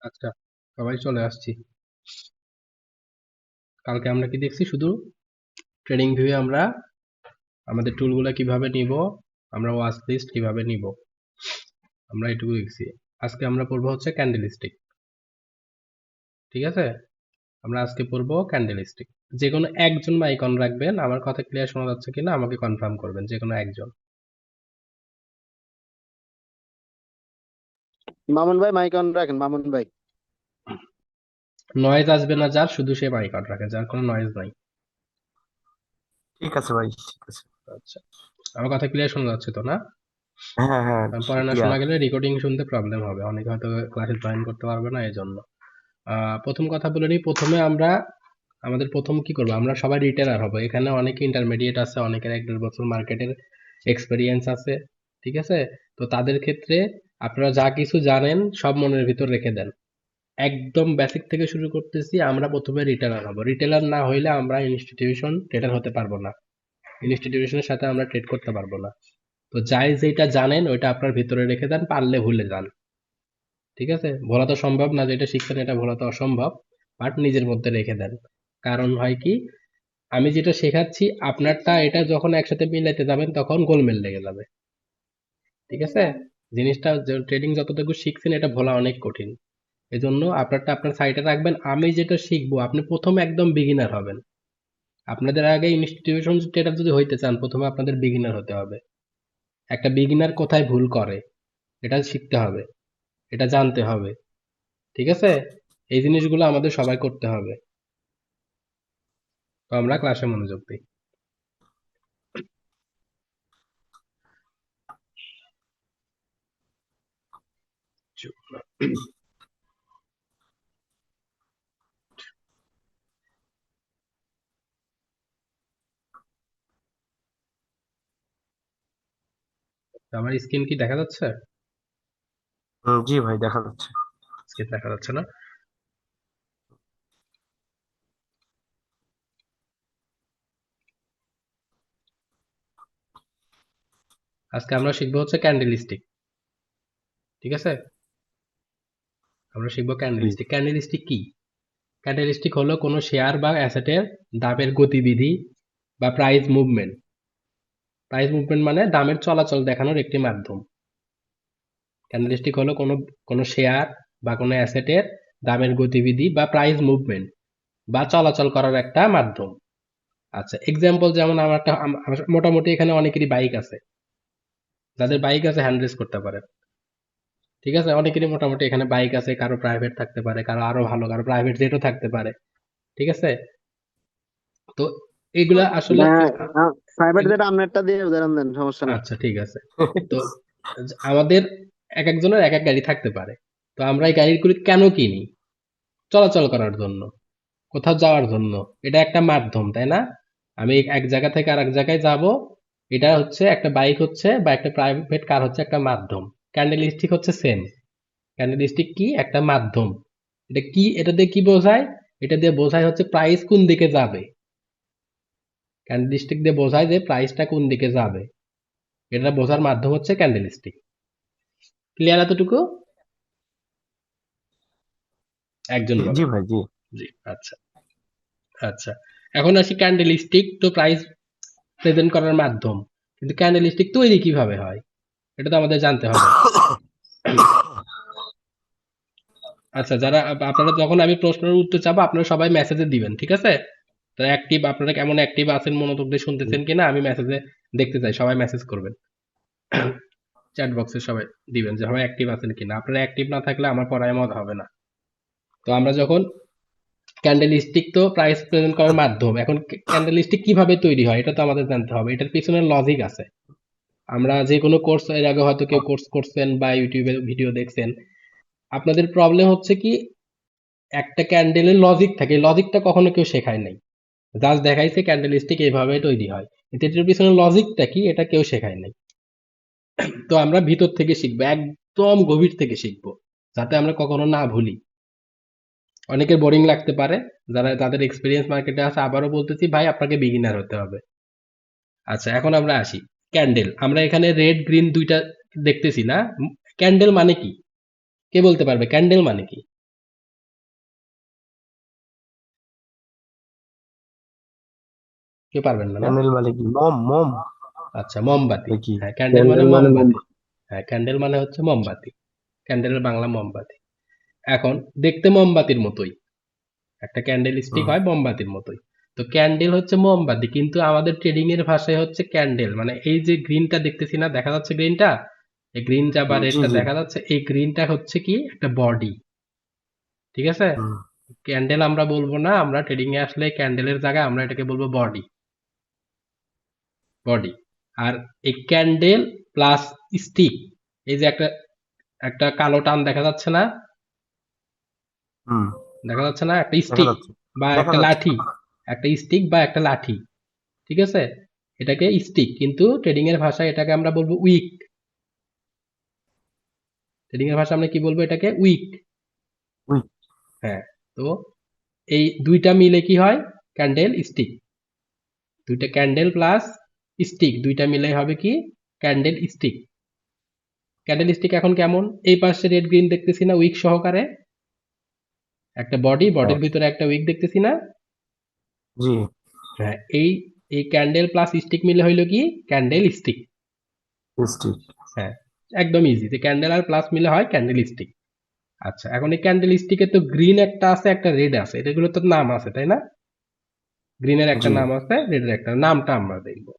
আচ্ছা, সবাই চলে আসছি। কালকে আমরা কি দেখছি? শুধু ট্রেডিং ভিউয়ে আমরা আমাদের টুলগুলো কিভাবে নিব, আমরা ওয়াচ লিস্ট কিভাবে নিব, আমরা এটুকু দেখছি। আজকে আমরা পড়বো হচ্ছে ক্যান্ডেলস্টিক। ঠিক আছে, আমরা আজকে পড়বো ক্যান্ডেলস্টিক। যে কোনো একজন আইকন রাখবেন। আমার কথা ক্লিয়ার শোনা যাচ্ছে কিনা আমাকে কনফার্ম করবেন, যে কোনো একজন। মামুন ভাই মাইক অন রাখেন, মামুন ভাই। নয়েজ আসবে না যার, শুধু সে আইকন রাখে, যার কোনো নয়েজ নাই। ঠিক আছে ভাই, ঠিক আছে। আচ্ছা, আমার কথা ক্লিয়ার শোনা যাচ্ছে তো না? হ্যাঁ হ্যাঁ, কারণ পরে না শোনা ক্লিয়ার। গেলে রেকর্ডিং শুনতে প্রবলেম হবে, অনেকে হয়তো ক্লাসে জয়েন করতে পারবে না, এই জন্য। প্রথম কথা বলে নিই, প্রথমে আমরা আমাদের প্রথম কি করবো, আমরা সবাই রিটেলার হবো। এখানে অনেকে ইন্টারমিডিয়েট আছে, অনেকের 1-1.5 বছর মার্কেটের এক্সপেরিয়েন্স আছে। ঠিক আছে, তো তাদের ক্ষেত্রে আপনারা যা কিছু জানেন সব মনের ভিতর রেখে দেন। একদম বেসিক থেকে শুরু করতেছি। আমরা প্রথমে রিটেলার হব। রিটেলার না হইলে আমরা ইনস্টিটিউশন ট্রেডার হতে পারবো না, ইনস্টিটিউশনের সাথে আমরা ট্রেড করতে পারবো না। তো যাই যেটা জানেন ওইটা আপনার ভিতরে রেখে দেন, পারলে ভুলে যান। ঠিক আছে, ভোলা তো সম্ভব না, যেটা শিখছেন এটা ভোলা তো অসম্ভব। বাট নিজের মধ্যে রেখে দেন। কারণ হয় কি, আমি যেটা শেখাচ্ছি আপনারটা এটা যখন একসাথে মিলাইতে যাবেন তখন গোলমেল লেগে যাবে। ঠিক আছে, জিনিসটা ট্রেডিং যতটুকু শিখছেন এটা ভোলা অনেক কঠিন। এজন্য আপনারটা আপনার সাইডে রাখবেন। আমি যেটা শিখবো, আপনি প্রথমে একদম বিগিনার হবেন। আপনাদের আগে ইনস্টিটিউশন ট্রেডার যদি হইতে চান, প্রথমে আপনাদের বিগিনার হতে হবে। একটা বিগিনার কোথায় ভুল করে এটা শিখতে হবে, এটা জানতে হবে। ঠিক আছে, এই জিনিসগুলো আমাদের সবাই করতে হবে। তো আমরা ক্লাসে মনোযোগ দিই। আমার স্ক্রিন কি দেখা যাচ্ছে? জি ভাই, দেখা যাচ্ছে। স্ক্রিন দেখা যাচ্ছে না? আজকে আমরা শিখবো হচ্ছে ক্যান্ডেলস্টিক। ঠিক আছে, আমরা শিখবো জি। ক্যান্ডেলস্টিক। ক্যান্ডেলস্টিক কি? ক্যান্ডেলস্টিক হলো কোনো শেয়ার বা অ্যাসেটের দামের গতিবিধি বা প্রাইস মুভমেন্ট। প্রাইস মুভমেন্ট মানে দামের চলাচল দেখানোর একটি মাধ্যম। ক্যান্ডেলস্টিক হলো কোনো কোনো শেয়ার বা কোনো অ্যাসেটের দামের গতিবিধি বা প্রাইস মুভমেন্ট বা চলাচল করার একটা মাধ্যম। আচ্ছা, এক্সাম্পল যেমন আমার মোটামুটি এখানে অনেকেরই বাইক আছে। যাদের বাইক আছে হ্যান্ড রেজ করতে পারে। ঠিক আছে, অনেকেরই মোটামুটি এখানে বাইক আছে, কারো প্রাইভেট থাকতে পারে, কারো আরো ভালো, কারো প্রাইভেট জেটও থাকতে পারে। ঠিক আছে, তো এগুলা আসলে না, প্রাইভেট যেটা আপনারটা দিয়ে উদাহরণ দেন, সমস্যা নাই। আচ্ছা ঠিক আছে। তো আমাদের এক একজনের এক এক গাড়ি থাকতে পারে। তো আমরা এই গাড়িগুলি কেন কিনি? চলাচল করার জন্য, কোথাও যাওয়ার জন্য। এটা একটা মাধ্যম, তাই না? আমি এক জায়গা থেকে আরেক জায়গায় যাব, এটা হচ্ছে একটা বাইক হচ্ছে বা একটা প্রাইভেট কার হচ্ছে একটা মাধ্যম। ক্যান্ডেল স্টিক হচ্ছে সেম। ক্যান্ডেল স্টিক কি? একটা মাধ্যম। এটা কি, এটা দিয়ে কি বোঝায়? এটা দিয়ে বোঝায় হচ্ছে প্রাইস কোন দিকে যাবে। ক্যান্ডেল স্টিক দিয়ে বোঝায় যে প্রাইসটা কোন দিকে যাবে। এটা বোঝার মাধ্যম হচ্ছে ক্যান্ডেল স্টিক। ক্লিয়ার এতটুকু? একজন জি বলেন। ভাই, জি। জি, আচ্ছা। আচ্ছা, এখন আসি ক্যান্ডেল স্টিক। তো প্রাইস প্রেজেন্ট করার মাধ্যম, কিন্তু ক্যান্ডেল স্টিক তৈরি কিভাবে হয় এটা তো আমাদের জানতে হবে। আচ্ছা, যারা আপনারা যখন আমি প্রশ্নের উত্তর চাবো আপনারা সবাই মেসেজে দিবেন, ঠিক আছে? তো অ্যাক্টিভ, আপনারা কেমন অ্যাক্টিভ আছেন, মনোযোগ দিয়ে শুনতেছেন কিনা আমি মেসেজে দেখতে চাই। সবাই মেসেজ করবেন, চ্যাট বক্সে সবাই দিবেন যে সবাই অ্যাক্টিভ আছেন কিনা। আপনারা অ্যাক্টিভ না থাকলে আমার পড়ায় মজা হবে না। তো আমরা যখন ক্যান্ডেল স্টিক তো প্রাইস প্রেজেন্ট করার মাধ্যম, এখন ক্যান্ডেল স্টিক কিভাবে তৈরি হয় এটা তো আমাদের জানতে হবে। এটার পিছনে লজিক আছে। আমরা যে কোনো কোর্স এর আগে হয়তো কেউ কোর্স করছেন বা ইউটিউবে ভিডিও দেখছেন। আপনাদের প্রবলেম হচ্ছে কি, একটা ক্যান্ডেলের লজিক থাকে, লজিকটা কখনো কেউ শেখায় নাই। জাস্ট দেখাইছে ক্যান্ডেল স্টিক এইভাবে তৈরি হয়, কিন্তু এটার পিছনে লজিকটা কি এটা কেউ শেখায় নাই। তো আমরা ভিতর থেকে শিখবো, একদম গভীর থেকে শিখবো, যাতে আমরা কখনো না ভুলি। অনেকের বোরিং লাগতে পারে, যারা তাদের এক্সপিরিয়েন্স মার্কেটে আছে। আবারও বলতেছি ভাই, আপনাকে বিগিনার হতে হবে। আচ্ছা, এখন আমরা আসি ক্যান্ডেল। আমরা এখানে রেড গ্রিন দুইটা দেখতেছি না? ক্যান্ডেল মানে কি? কে বলতে পারবে ক্যান্ডেল মানে কি? কেউ পারবেন না, না? ক্যান্ডেল মানে কি? মোম মোম আচ্ছা, মোমবাতি। নাকি? হ্যাঁ, ক্যান্ডেল মানে ক্যান্ডেল মানে মোমবাতি। মোমবাতি। হ্যাঁ, ক্যান্ডেল মানে হচ্ছে মোমবাতি। ক্যান্ডেলের বাংলা মোমবাতি। এখন দেখতে মোমবাতির মতোই, একটা ক্যান্ডেল স্টিক হুম, হয় মোমবাতির মতোই। তো ক্যান্ডেল হচ্ছে মোমবাতি, কিন্তু আমাদের ট্রেডিং এর ভাষায় হচ্ছে ক্যান্ডেল মানে এই যে গ্রিনটা দেখতেছি না, দেখা যাচ্ছে গ্রিনটা, এই গ্রিনটা বা জি রেডটা জি। দেখা যাচ্ছে, এই গ্রিনটা হচ্ছে কি একটা বডি। ঠিক আছে? হুম, ক্যান্ডেল আমরা বলবো না, আমরা ট্রেডিং এ আসলে ক্যান্ডেলের জায়গায় আমরা এটাকে বলবো বডি। বডি। আর এই ক্যান্ডেল প্লাস স্টিক, এই যে একটা একটা কালো টান দেখা যাচ্ছে না, হুম, দেখা যাচ্ছে না একটা দেখা স্টিক যাচ্ছে, বা দেখা একটা যাচ্ছে। লাঠি, একটা স্টিক বা একটা লাঠি। ঠিক আছে? এটাকে স্টিক, কিন্তু ট্রেডিং এর ভাষায় এটাকে আমরা বলবো উইক। ট্রেডিং এর ভাষায় আমরা কি বলবো এটাকে? উইক। উই, হ্যাঁ। তো এই দুইটা মিলে কি হয়? Candle stick. দুইটা ক্যান্ডেল প্লাস স্টিক দুইটা মিলে হবে কি? Candle stick. ক্যান্ডেল স্টিক এখন কেমন? এই পাশে রেড গ্রিন দেখতেছি না উইক সহকারে, একটা বডি, হ্যাঁ, বডির ভিতরে একটা উইক দেখতেছি না। জি, হ্যাঁ, এই এই ক্যান্ডেল প্লাস স্টিক মিলে হইলো কি? Candle stick. স্টিক। হ্যাঁ, একদম ইজি, যে ক্যান্ডেল আর প্লাস মিলে হয় ক্যান্ডেল স্টিক। আচ্ছা, এখন এই ক্যান্ডেল স্টিকে তো গ্রিন একটা আছে, একটা রেড আছে, এগুলো তো নাম আছে তাই না? গ্রিনের একটা জি, নাম আছে, রেডের একটা, নামটা আমরা দেখবো।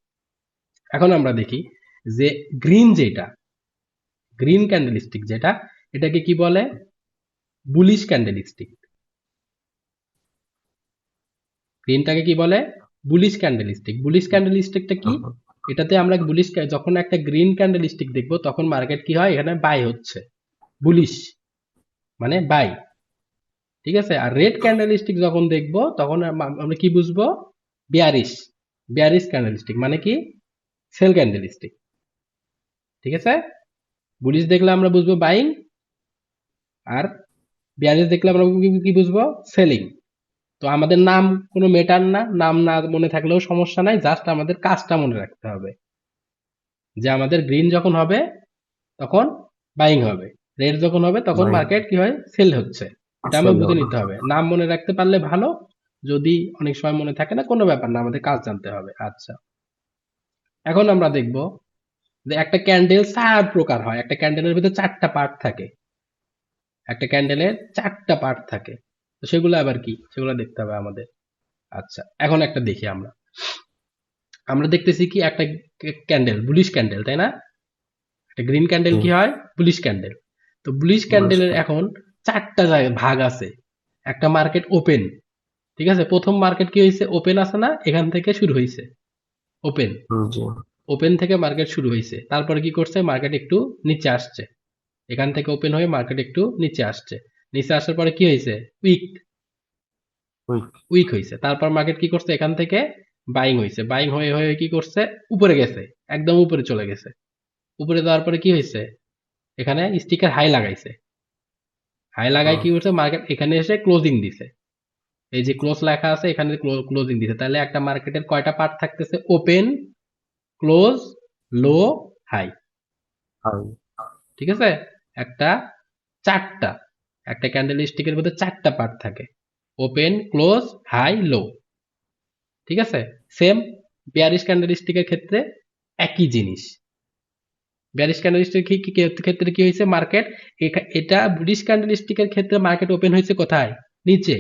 এখন আমরা দেখি যে গ্রিন যেটা, গ্রিন ক্যান্ডেল স্টিক যেটা, এটাকে কি বলে? Bullish candle stick. গ্রিনটাকে কি বলে? Bullish candle stick. Bullish candle স্টিকটা কি? হুম, এটাতে আমরা বুলিশ, যখন একটা গ্রিন ক্যান্ডেল স্টিক দেখবো তখন মার্কেট কি হয়? এখানে বাই হচ্ছে, বুলিশ মানে বাই। ঠিক আছে? আর রেড ক্যান্ডেল স্টিক যখন দেখবো তখন আমরা কি বুঝবো? বিয়ারিশ। বিয়ারিশ ক্যান্ডেল স্টিক মানে কি? Sell candlestick. ঠিক আছে? বুলিশ দেখলে আমরা বুঝবো বাইং, আর বিয়ারিশ দেখলে আমরা কি বুঝবো? সেলিং। তো আমাদের নাম কোনো মেটার না, নাম না মনে থাকলেও সমস্যা নাই, জাস্ট আমাদের কাজটা মনে রাখতে হবে যে আমাদের গ্রিন যখন হবে তখন বাইং হবে, রেড যখন হবে তখন ভাই, মার্কেট কি হয়? সেল হচ্ছে। এটা আমরা সেল বুঝে হবে। নিতে হবে, নাম মনে রাখতে পারলে ভালো, যদি অনেক সময় মনে থাকে না কোনো ব্যাপার না, আমাদের কাজ জানতে হবে। আচ্ছা, এখন আমরা দেখব যে একটা ক্যান্ডেল 4 প্রকার হয়, একটা ক্যান্ডেলের ভিতরে 4টা পার্ট থাকে, একটা ক্যান্ডেলের 4টা পার্ট থাকে। তো সেগুলো আবার কি, সেগুলো দেখতে হবে আমাদের। আচ্ছা, এখন একটা দেখি আমরা, আমরা দেখতেছি কি একটা ক্যান্ডেল, বুলিশ ক্যান্ডেল তাই না? একটা গ্রিন ক্যান্ডেল জি, কি হয়? Bullish candle. তো বুলিশ ক্যান্ডেলের বুঝলাম। এখন 4টা ভাগ আছে। একটা মার্কেট ওপেন। ঠিক আছে? প্রথম মার্কেট কি হয়েছে? ওপেন আছে না, এখান থেকে শুরু হয়েছে ওপেন। জি, ওপেন থেকে মার্কেট শুরু হয়েছে, তারপরে কি করছে? মার্কেট একটু নিচে আসছে, এখান থেকে ওপেন হয়ে মার্কেট একটু নিচে আসছে, নিচে আসার পরে কি হয়েছে? উইক। উই, উইক হয়েছে, তারপর মার্কেট কি করছে? এখান থেকে বাইং হয়েছে, বাইং হয়ে হয়ে কি করছে? উপরে গেছে, একদম উপরে চলে গেছে। উপরে যাওয়ার পরে কি হয়েছে? এখানে স্টিকার হাই লাগাইছে, হাই লাগাই হুম, কি করছে? মার্কেট এখানে এসে ক্লোজিং দিছে, এই যে ক্লোজ লেখা আছে এখানে ক্লোজিং দিছে। তাহলে একটা মার্কেটের কয়টা পার্ট থাকতেছে? ওপেন, ক্লোজ, লো, হাই। হাই, ঠিক আছে? একটা, 4টা, একটা ক্যান্ডেল স্টিকের মধ্যে 4টা পার্ট থাকে, ওপেন, ক্লোজ, হাই, লো। ঠিক আছে? সেম বিয়ারিশ ক্যান্ডেল স্টিকের ক্ষেত্রে একই জিনিস। বিয়ারিশ ক্যান্ডেল স্টিকের ক্ষেত্রে কি হয়েছে? মার্কেট, এটা বুলিশ ক্যান্ডেল স্টিকের ক্ষেত্রে মার্কেট ওপেন হয়েছে কোথায়? নিচে।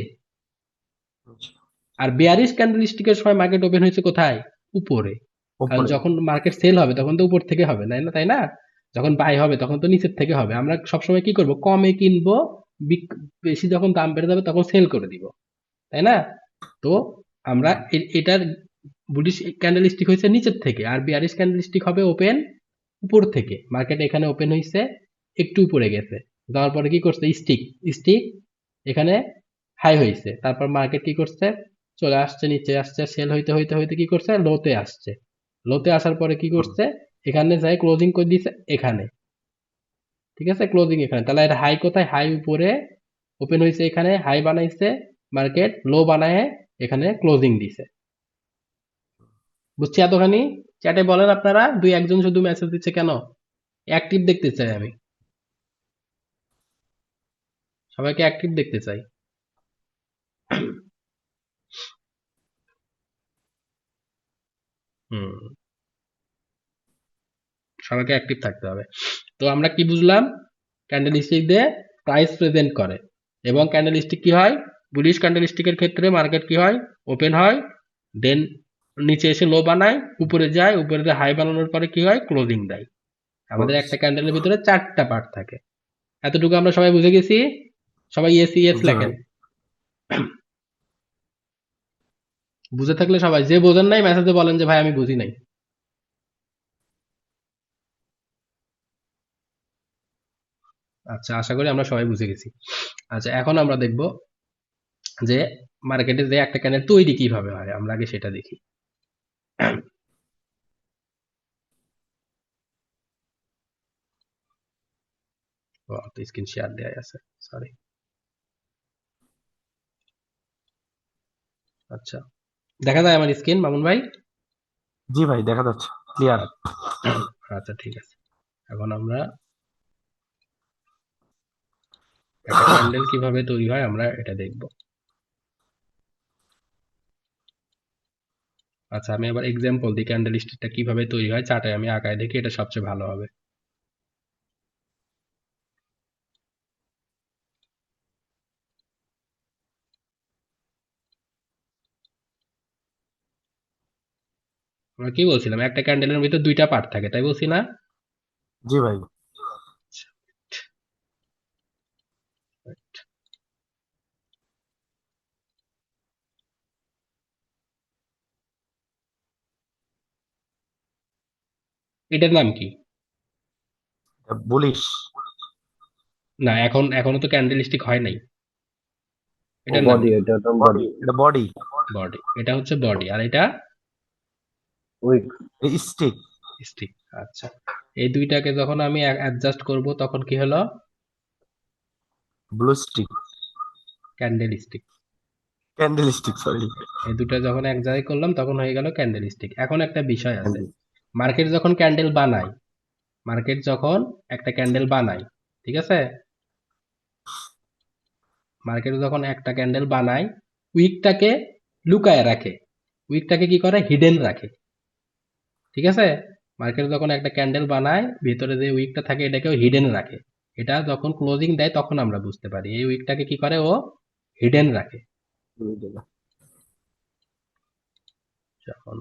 জি, আর বিয়ারিশ ক্যান্ডেল স্টিকের সময় মার্কেট ওপেন হয়েছে কোথায়? উপরে। কারণ উপরে। যখন মার্কেট সেল হবে তখন তো উপর থেকে হবে, তাই না? তাই না? যখন বাই হবে তখন তো নিচের থেকে হবে। আমরা সবসময় কি করব? কমে কিনবো, বেশি যখন দাম বেড়ে যাবে তখন সেল করে দিব, তাই না? তো আমরা এটার বুলিশ ক্যান্ডেল স্টিক হয়েছে নিচের থেকে, আর বিয়ারিশ ক্যান্ডেল স্টিক হবে ওপেন, উপর থেকে। মার্কেট এখানে ওপেন হয়েছে, একটু উপরে গেছে, যাওয়ার পরে কি করছে? স্টিক, স্টিক এখানে হাই হয়েছে, তারপর মার্কেট কি করছে? চলে আসছে, নিচে আসছে, সেল হইতে হইতে হইতে কি করছে? লোতে আসছে, লোতে আসার পরে কি হুম, করছে? এখানে যাই ক্লোজিং করে দিছে এখানে। ঠিক আছে? ক্লোজিং এখানে, তাহলে এটা হাই কোথায়? হাই উপরে, ওপেন হয়েছে এখানে, হাই বানাইছে মার্কেট, লো বানায় এখানে ক্লোজিং দিছে। বুঝছি এতখানি? চ্যাটে বলেন আপনারা, দুই একজন শুধু মেসেজ দিচ্ছে কেন? অ্যাক্টিভ দেখতে চাই আমি, সবাইকে অ্যাক্টিভ দেখতে চাই। হুম, সবাইকে অ্যাক্টিভ থাকতে হবে। তো আমরা কি বুঝলাম, ক্যান্ডেলস্টিক দিয়ে প্রাইস প্রেজেন্ট করে, এবং ক্যান্ডেলস্টিক কি হয়, বুলিশ ক্যান্ডেলস্টিকের ক্ষেত্রে মার্কেট কি হয়, ওপেন হয়, দেন নিচে এসে লো বানায়, উপরে যায়, উপরে হাই বানানোর পরে কি হয়, ক্লোজিং দেয়। আমাদের একটা ক্যান্ডেলের ভিতরে 4টা পার্ট থাকে। এতটুকু আমরা সবাই বুঝে গেছি? সবাই ইয়েস ইয়েস জি লেখেন। ভাই। বুঝে থাকলে সবাই, যে বোঝেন নাই মেসেজে বলেন যে ভাই আমি বুঝি নাই। আচ্ছা, আশা করি আমরা সবাই বুঝে গেছি। আচ্ছা, এখন আমরা দেখব যে মার্কেটে যে একটা ক্যান্ডেল তৈরি কিভাবে হয়, আমরা আগে সেটা দেখি। স্ক্রিন শেয়ার দেয়া আছে, সরি। আচ্ছা, দেখা যায় আমার স্ক্রিন মামুন ভাই? জি ভাই, দেখা যাচ্ছে ক্লিয়ার। আচ্ছা, ঠিক আছে। এখন আমরা একটা ক্যান্ডেল কিভাবে তৈরি হয় আমরা এটা দেখব। আচ্ছা, আমি আবার এক্সাম্পল দিই ক্যান্ডেল স্টিকটা কিভাবে তৈরি হয়, চার্টে আমি আঁকায় দেখি, এটা সবচেয়ে ভালো হবে। আমরা কি বলছিলাম, একটা ক্যান্ডেলের ভিতর 2টা পার্ট থাকে, তাই বলছি না? জি ভাই। এটার নাম কি? বুলিশ। না, এখনো তো ক্যান্ডেল স্টিক হয় নাই। এটার নাম বডি, কি? এটা তো বডি। এটা বডি। বডি, এটা হচ্ছে বডি, আর এটা উইক। স্টিক। স্টিক। আচ্ছা, এই দুইটাকে যখন আমি অ্যাডজাস্ট করব তখন কি হলো, blue stick. Candle stick. Candle stick, sorry. এই দুটো যখন এক জায়গায় করলাম তখন হয়ে গেল ক্যান্ডেল স্টিক। এখন একটা বিষয় আছে, মার্কেট যখন ক্যান্ডেল বানায়, মার্কেট যখন একটা ক্যান্ডেল বানায়, ঠিক আছে, মার্কেট যখন একটা ক্যান্ডেল বানায়, উইকটাকে লুকায় রাখে, উইকটাকে কি করে, হিডেন রাখে, ঠিক আছে। মার্কেট যখন একটা ক্যান্ডেল বানায়, ভিতরে যে উইকটা থাকে এটাকেও হিডেন রাখে। এটা যখন ক্লোজিং দেয় তখন আমরা বুঝতে পারি এই উইকটাকে কি করে, ও হিডেন রাখে। যখন,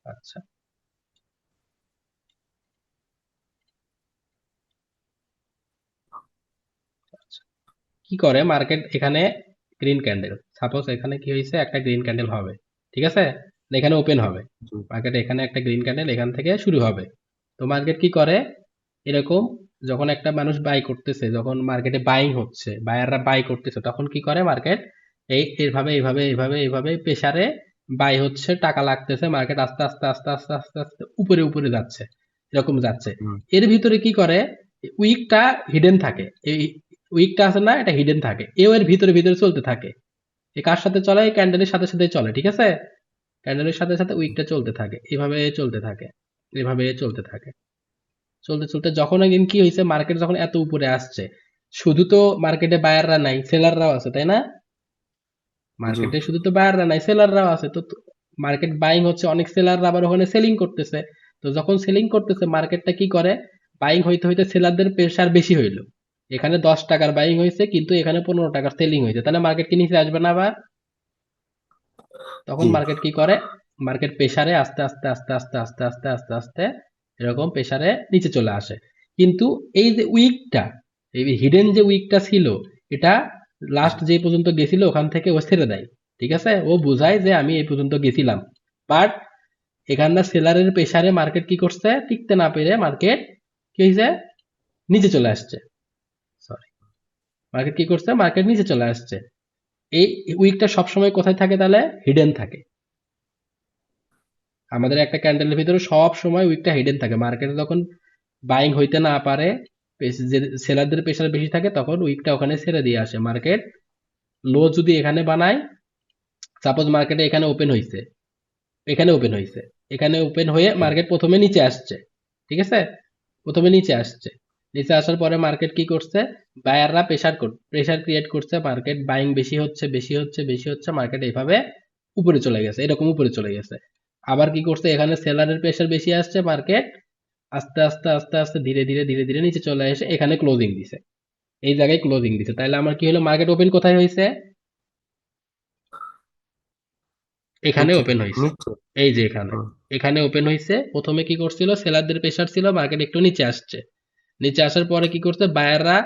আচ্ছা, কি করে মার্কেট, এখানে গ্রিন ক্যান্ডেল, সাপোজ এখানে কি হয়েছে, একটা গ্রিন ক্যান্ডেল হবে, ঠিক আছে, এখানে ওপেন হবে জি। মার্কেট, এখানে একটা গ্রিন ক্যান্ডেল এখান থেকে শুরু হবে। তো মার্কেট কি করে, এরকম যখন একটা মানুষ বাই করতেছে, যখন মার্কেটে বাইং হচ্ছে, বায়াররা বাই করতেছে, তখন কি করে মার্কেট এইভাবে এইভাবে এইভাবে এইভাবে প্রেসারে বাই হচ্ছে, টাকা লাগতেছে, মার্কেট আস্তে আস্তে আস্তে আস্তে আস্তে আস্তে উপরে উপরে যাচ্ছে, এরকম যাচ্ছে। হুম। এর ভিতরে কি করে, উইকটা হিডেন থাকে, এই উইকটা আছে না, এটা হিডেন থাকে, এও এর ভিতরে ভিতরে চলতে থাকে। এ কার সাথে চলে, এই ক্যান্ডেলের সাথে সাথে চলে, ঠিক আছে, ক্যান্ডেলের সাথে সাথে উইকটা চলতে থাকে, এভাবে চলতে থাকে, এভাবে চলতে থাকে, চলতে চলতে যখন একদিন কি হয়েছে, মার্কেট যখন এত উপরে আসছে, শুধু তো মার্কেটে বায়াররা নাই, সেলাররাও আছে, তাই না? জি। মার্কেটে শুধু তো বায়াররা নাই, সেলাররাও আছে, তো মার্কেট বাইং হচ্ছে, অনেক সেলাররা আবার ওখানে সেলিং করতেছে। তো যখন সেলিং করতেছে, মার্কেটটা কি করে, বাইং হইতে হইতে সেলারদের প্রেসার বেশি হইলো, এখানে 10 টাকার বাইং হয়েছে কিন্তু এখানে 15 টাকার সেলিং হয়েছে, তাহলে মার্কেট কি নিচে আসবে না আবার? তখন জি। মার্কেট কি করে, মার্কেট প্রেসারে আস্তে আস্তে আস্তে আস্তে আস্তে আস্তে আস্তে আস্তে এরকম প্রেসারে নিচে চলে আসে। কিন্তু এই যে উইকটা, এই হিডেন যে উইকটা ছিল, এটা লাস্ট যে পর্যন্ত গেছিল ওখান থেকে ও ছেড়ে দেয়, ঠিক আছে, ও বুঝায় যে আমি এই পর্যন্ত গেছিলাম। বাট এখানকার সেলারের প্রেসারে মার্কেট কি করছে, টিকতে না পেরে মার্কেট কি হয়েছে, নিচে চলে আসছে, সরি, মার্কেট কি করছে, মার্কেট নিচে চলে আসছে। এই উইকটা সবসময় কোথায় থাকে তাহলে, হিডেন থাকে। আমাদের একটা ক্যান্ডেলের ভিতরে সব সময় উইকটা হিডেন থাকে, মার্কেটে যখন বাইং হইতে না পারে, যে সেলারদের প্রেসার বেশি থাকে, তখন উইকটা ওখানে ছেড়ে দিয়ে আসে, মার্কেট লো যদি এখানে বানায়, সাপোজ মার্কেটে এখানে ওপেন হয়েছে, এখানে ওপেন হয়েছে, এখানে ওপেন হয়ে মার্কেট প্রথমে নিচে আসছে, ঠিক আছে, প্রথমে নিচে আসছে, নিচে আসার পরে মার্কেট কি করছে, বায়াররা প্রেসার ক্রিয়েট করছে, মার্কেট বাইং বেশি হচ্ছে বেশি হচ্ছে বেশি হচ্ছে, মার্কেট এইভাবে উপরে চলে গেছে, এরকম উপরে চলে গেছে। আবার কি করছে, এখানে সেলারের প্রেশার বেশি আসছে, মার্কেট আস্তে আস্তে আস্তে আস্তে ধীরে ধীরে ধীরে ধীরে নিচে চলে এসে এখানে ক্লোজিং দিছে, এই জায়গায় ক্লোজিং দিছে। তাহলে আমার কি হলো, মার্কেট ওপেন কোথায় হয়েছে, এখানে নিচে ওপেন হয়েছে, নিচে এই যে এখানে, হুম, এখানে ওপেন হয়েছে। প্রথমে কি করছিল, সেলারদের প্রেশার ছিল, মার্কেট একটু নিচে আসছে, নিচে আসার পরে কি করছে, বায়াররা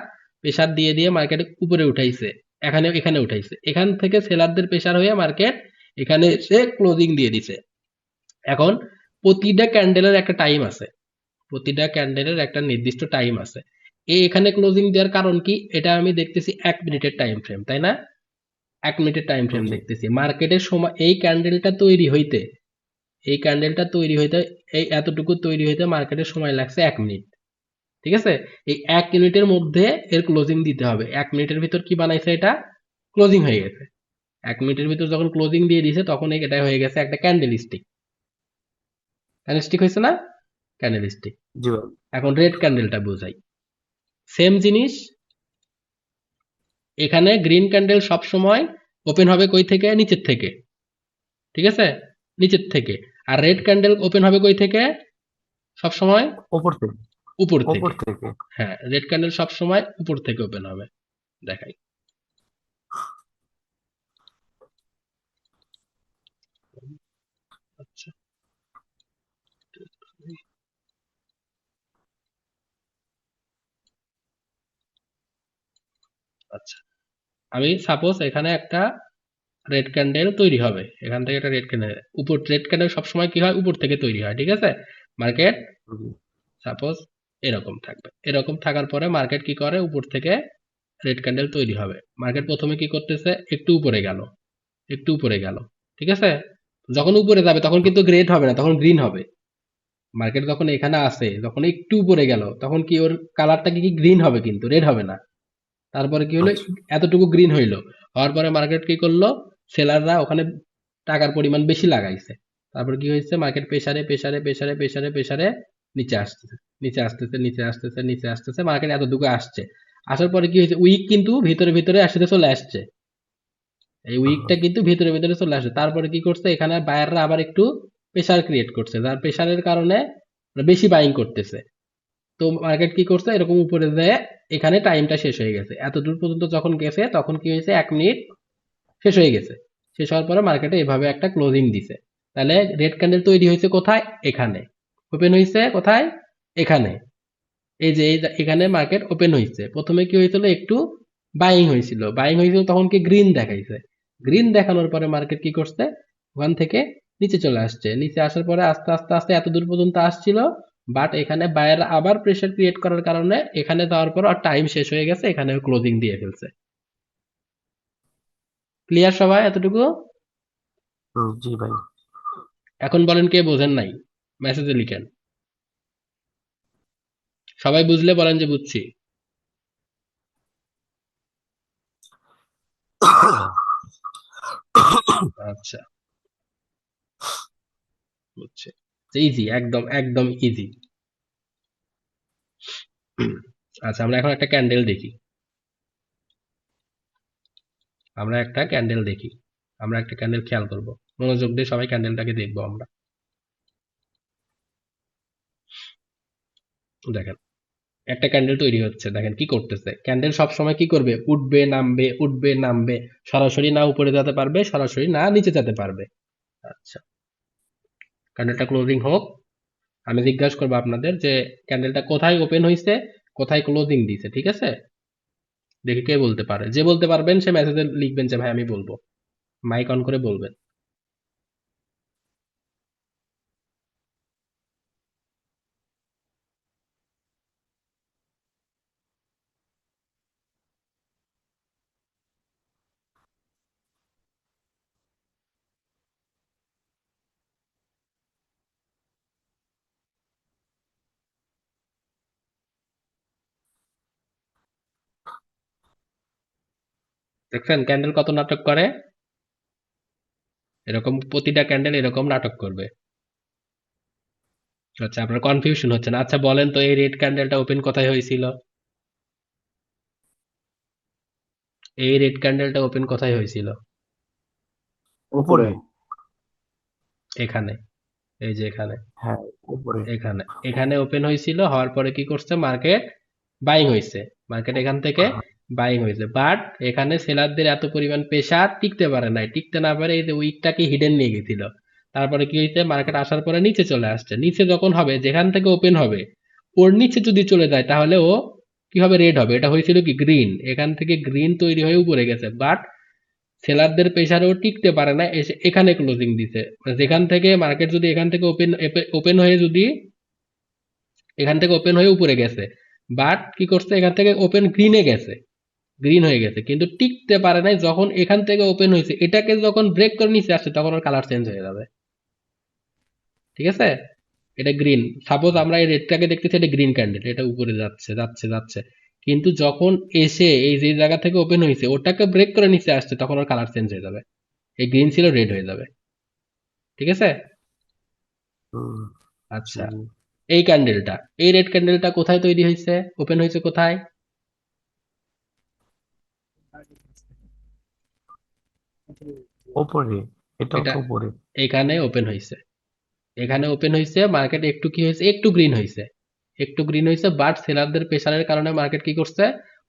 প্রেশার দিয়ে দিয়ে মার্কেট উপরে উঠাইছে, এখানে উঠাইছে, এখান থেকে সেলারদের প্রেশার হয়ে মার্কেট এখানে এসে ক্লোজিং দিয়ে দিছে। এখন প্রতিটা ক্যান্ডেলের একটা টাইম আছে, প্রতিটা ক্যান্ডেলের একটা নির্দিষ্ট টাইম আছে। এখানে ক্লোজিং দেওয়ার কারণ কি, এটা আমি দেখতেছি 1 মিনিটের টাইম ফ্রেম, তাই না? 1 মিনিটের টাইম ফ্রেম জি দেখতেছি। মার্কেটের সময় এই ক্যান্ডেলটা তৈরি হইতে, এই ক্যান্ডেলটা তৈরি হইতে, এই এতটুকু তৈরি হইতে মার্কেটের সময় লাগছে 1 মিনিট। ঠিক আছে, এই 1 মিনিটের মধ্যে এর ক্লোজিং দিতে হবে। 1 মিনিটের ভিতর কি বানাইছে, এটা ক্লোজিং হয়ে গেছে। 1 মিনিটের ভিতর যখন ক্লোজিং দিয়ে দিছে তখন এটা হয়ে গেছে একটা ক্যান্ডেল স্টিক। ক্যান্ডেল স্টিক হয়েছে না, ক্যান্ডেল স্টিক। জি ভাই এখন রেড ক্যান্ডেলটা বোঝাই, সেম জিনিস। এখানে গ্রিন ক্যান্ডেল সব সময় ওপেন হবে কই থেকে, নিচের থেকে, ঠিক আছে, নিচের থেকে। আর রেড ক্যান্ডেল ওপেন হবে কই থেকে, সব সময় ওপর থেকে উপর ওপর থেকে। থেকে হ্যাঁ, রেড ক্যান্ডেল সব সময় উপর থেকে ওপেন হবে। দেখাই, আচ্ছা আচ্ছা, আমি সাপোজ এখানে একটা রেড ক্যান্ডেল তৈরি হবে, এখান থেকে একটা রেড ক্যান্ডেল, উপর রেড ক্যান্ডেল সবসময় কি হয়, উপর থেকে তৈরি হয়, ঠিক আছে। মার্কেট জি সাপোজ এরকম থাকবে, এরকম থাকার পরে মার্কেট কি করে, উপর থেকে রেড ক্যান্ডেল তৈরি হবে। মার্কেট প্রথমে কি করতেছে, একটু উপরে গেল, একটু উপরে গেল, ঠিক আছে। যখন উপরে যাবে তখন কিন্তু রেড হবে না, তখন গ্রিন হবে। মার্কেট যখন এখানে আসে, যখন একটু উপরে গেল তখন কি ওর কালারটা কি গ্রিন হবে, কিন্তু রেড হবে না। তারপরে কি হলো, আচ্ছা এতটুকু গ্রিন হইলো, হওয়ার পরে মার্কেট কি করলো, সেলাররা ওখানে টাকার পরিমাণ বেশি লাগাইছে। তারপর কি হয়েছে, মার্কেট প্রেসারে প্রেসারে প্রেসারে প্রেসারে প্রেসারে নিচে আসতেছে, নিচে আসতেছে, নিচে আসতেছে, নিচে আসতেছে, মার্কেট এতটুকু আসছে। আসার পরে কি হয়েছে, উইক কিন্তু ভিতরে ভিতরে আসতে চলে আসছে, এই উইকটা কিন্তু ভিতরে ভিতরে চলে আসছে। তারপরে কি করছে, এখানে বায়াররা আবার একটু প্রেসার ক্রিয়েট করছে, যার প্রেসারের কারণে বেশি বাইং করতেছে। তো মার্কেট কি করছে, এরকম উপরে যায়, এখানে টাইমটা শেষ হয়ে গেছে, এত দূর পর্যন্ত যখন গেছে তখন কি হয়েছে, 1 মিনিট শেষ হয়ে গেছে। শেষ হওয়ার পরে মার্কেটে এভাবে একটা ক্লোজিং দিছে। তাহলে রেড ক্যান্ডেল তৈরি হয়েছে কোথায়, এখানে। ওপেন হয়েছে কোথায়, এখানে। এই যে এখানে মার্কেট ওপেন হয়েছে, প্রথমে কি হয়েছিল, একটু বাইং হয়েছিল, বাইং হয়েছিল, তখন কি গ্রিন দেখাইছে, গ্রিন দেখানোর পরে মার্কেট কি করছে, ওখান থেকে নিচে চলে আসছে, নিচে আসার পরে আস্তে আস্তে আস্তে এত দূর পর্যন্ত আসছিল। বাট এখানে বায়ার আবার প্রেসার ক্রিয়েট করার কারণে এখানে যাওয়ার পর আর টাইম শেষ হয়ে গেছে, এখানে ক্লোজিং দিয়ে ফেলছে। ক্লিয়ার সবাই এতটুকু? জি ভাই এখন বলেন কে বোঝেন নাই, মেসেজে লিখেন। সবাই বুঝলে বলেন যে বুঝছি। আচ্ছা, বুঝছি। ইজি, একদম একদম ইজি। আচ্ছা, আমরা এখন একটা ক্যান্ডেল দেখি, আমরা একটা ক্যান্ডেল দেখি, আমরা একটা ক্যান্ডেল খেয়াল করব, মনোযোগ দিয়ে সবাই ক্যান্ডেলটাকে দেখবো আমরা। দেখেন, একটা ক্যান্ডেল তৈরি হচ্ছে, দেখেন কি করতেছে, ক্যান্ডেল সব সময় কি করবে, উঠবে নামবে উঠবে নামবে, সরাসরি না উপরে যেতে পারবে, সরাসরি না নিচে যেতে পারবে। আচ্ছা, ক্যান্ডেলটা ক্লোজিং হোক, আমি জিজ্ঞাসা করবো আপনাদের যে ক্যান্ডেলটা কোথায় ওপেন হয়েছে, কোথায় ক্লোজিং দিছে, ঠিক আছে। দেখি কে বলতে পারে, যে বলতে পারবেন সে মেসেজে লিখবেন যে ভাই আমি বলবো, মাইক অন করে বলবেন। দেখছেন ক্যান্ডেল কত নাটক করে, এরকম প্রতিটা ক্যান্ডেল এরকম নাটক করবে। আচ্ছা, আপনার কনফিউশন হচ্ছে না, আচ্ছা বলেন তো এই রেড ক্যান্ডেলটা ওপেন কোথায় হয়েছিল, এই রেড ক্যান্ডেলটা ওপেন কোথায় হয়েছিল, উপরে। উপরে এখানে, এই যে এখানে, হ্যাঁ উপরে। এখানে এখানে ওপেন হয়েছিল, হওয়ার পরে কি করছে মার্কেট বাইং হয়েছে, মার্কেট এখান থেকে হ্যাঁ, বাইং হয়েছে, বাট এখানে সেলারদের এত পরিমাণ প্রেসার টিকতে পারে নাই, টিকতে না পারে এই যে উইকটাকে হিডেন নিয়ে গেছিল। তারপরে কি হয়েছে, মার্কেট আসার পরে নিচে চলে আসছে, নিচে যখন হবে যেখান থেকে ওপেন হবে ওর নিচে যদি চলে যায় তাহলে ও কি হবে, রেড হবে। এটা হয়েছিল কি গ্রিন, এখান থেকে গ্রিন তৈরি হয়ে উপরে গেছে, বাট সেলারদের প্রেসারেও টিকতে পারে না, এসে এখানে ক্লোজিং দিছে। যেখান থেকে মার্কেট যদি এখান থেকে ওপেন ওপেন হয়ে যদি এখান থেকে ওপেন হয়ে উপরে গেছে, বাট কি করছে এখান থেকে ওপেন গ্রিনে গেছে, গ্রিন হয়ে গেছে, কিন্তু টিকতে পারে নাই। যখন এখান থেকে ওপেন হয়েছে এটাকে যখন ব্রেক করে নিচে আসছে তখন ওর কালার চেঞ্জ হয়ে যাবে, ঠিক আছে। এটা গ্রিন, সাপোজ আমরা এই রেডটাকে দেখতেছি, এটা গ্রিন ক্যান্ডেল, এটা উপরে যাচ্ছে যাচ্ছে যাচ্ছে, কিন্তু যখন এসে এই যে জায়গা থেকে ওপেন হয়েছে ওটাকে ব্রেক করে নিচে আসছে তখন ওর কালার চেঞ্জ হয়ে যাবে, এই গ্রিন ছিল রেড হয়ে যাবে, ঠিক আছে। হুম, আচ্ছা, জি। এই ক্যান্ডেলটা, এই রেড ক্যান্ডেলটা কোথায় তৈরি হয়েছে, ওপেন হয়েছে কোথায়? উপরে, এটাও এটা তো উপরে। এখানে ওপেন হয়েছে, এখানে ওপেন হয়েছে, মার্কেট একটু কি হয়েছে, একটু গ্রিন হয়েছে, একটু গ্রিন হয়েছে, বাট সেলারদের প্রেসারের কারণে মার্কেট কি করছে,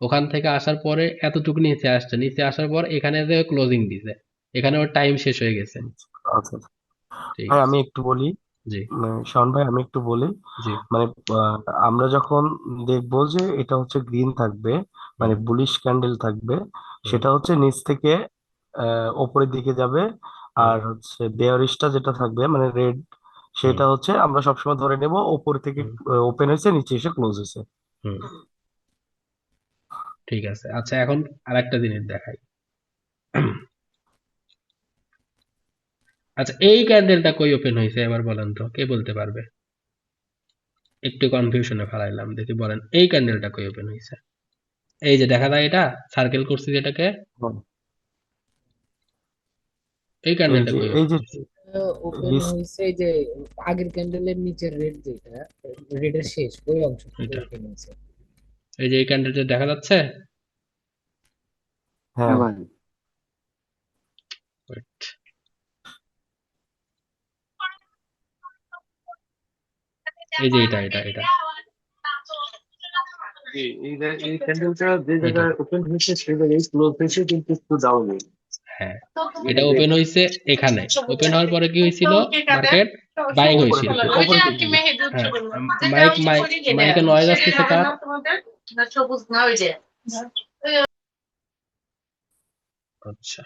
ওখান থেকে আসার পরে এতটুকু নিচে আসছে, নিচে আসার পর এখানে যে ক্লোজিং দিছে, এখানে ওর টাইম শেষ হয়ে গেছে। আচ্ছা আচ্ছা। ঠিক ভাই আছে, আমি একটু বলি, জি শাওন ভাই আমি একটু বলি, জি, মানে আমরা যখন দেখবো যে এটা হচ্ছে গ্রিন থাকবে, মানে হুম বুলিশ ক্যান্ডেল থাকবে, হুম সেটা হচ্ছে নিচ থেকে ওপরের দিকে যাবে। হুম আর হচ্ছে বেয়ারিশটা যেটা থাকবে মানে রেড, হুম সেটা হচ্ছে আমরা সবসময় ধরে নেব ওপর থেকে হুম ওপেন হয়েছে নিচে এসে ক্লোজ হয়েছে। হুম, ঠিক আছে। আচ্ছা, এখন আরেকটা জিনিস দেখাই। আচ্ছা, এই ক্যান্ডেলটা কই ওপেন হয়েছে এবার বলেন তো, কে বলতে পারবে? একটু কনফিউশনে ফেলাইলাম, দেখি বলেন এই ক্যান্ডেলটা কই ওপেন হয়েছে। এই যে দেখা যায় এটা সার্কেল করছি যেটাকে, হ্যাঁ, এই এই ক্যান্ডেলটা যে কই এই ওপেন যে হয়েছে? ওপেন হয়েছে এই যে আগের ক্যান্ডেলের নিচের রেড, যেটা রেডের শেষ ওই অংশ থেকে এটা, ওপেন হয়েছে। এই যে এই ক্যান্ডেলটা দেখা যাচ্ছে। হ্যাঁ হ্যাঁ ভাই। Wait, এই যে এটা এই ক্যান্ডেলটা যে এটা, জায়গায় ওপেন হয়েছে সেই জায়গায় ক্লোজ হয়েছে কিন্তু একটু ডাউনে। হ্যাঁ, এটা ওপেন হয়েছে এখানে, ওপেন হওয়ার পরে কি হয়েছিল, মার্কেট বাইং উপরের হয়েছিল। দিকে উপরের দিকে গিয়ে। হ্যাঁ, মাইক মাইক মাইকে নয়েজ আসতেছে কার? আচ্ছা,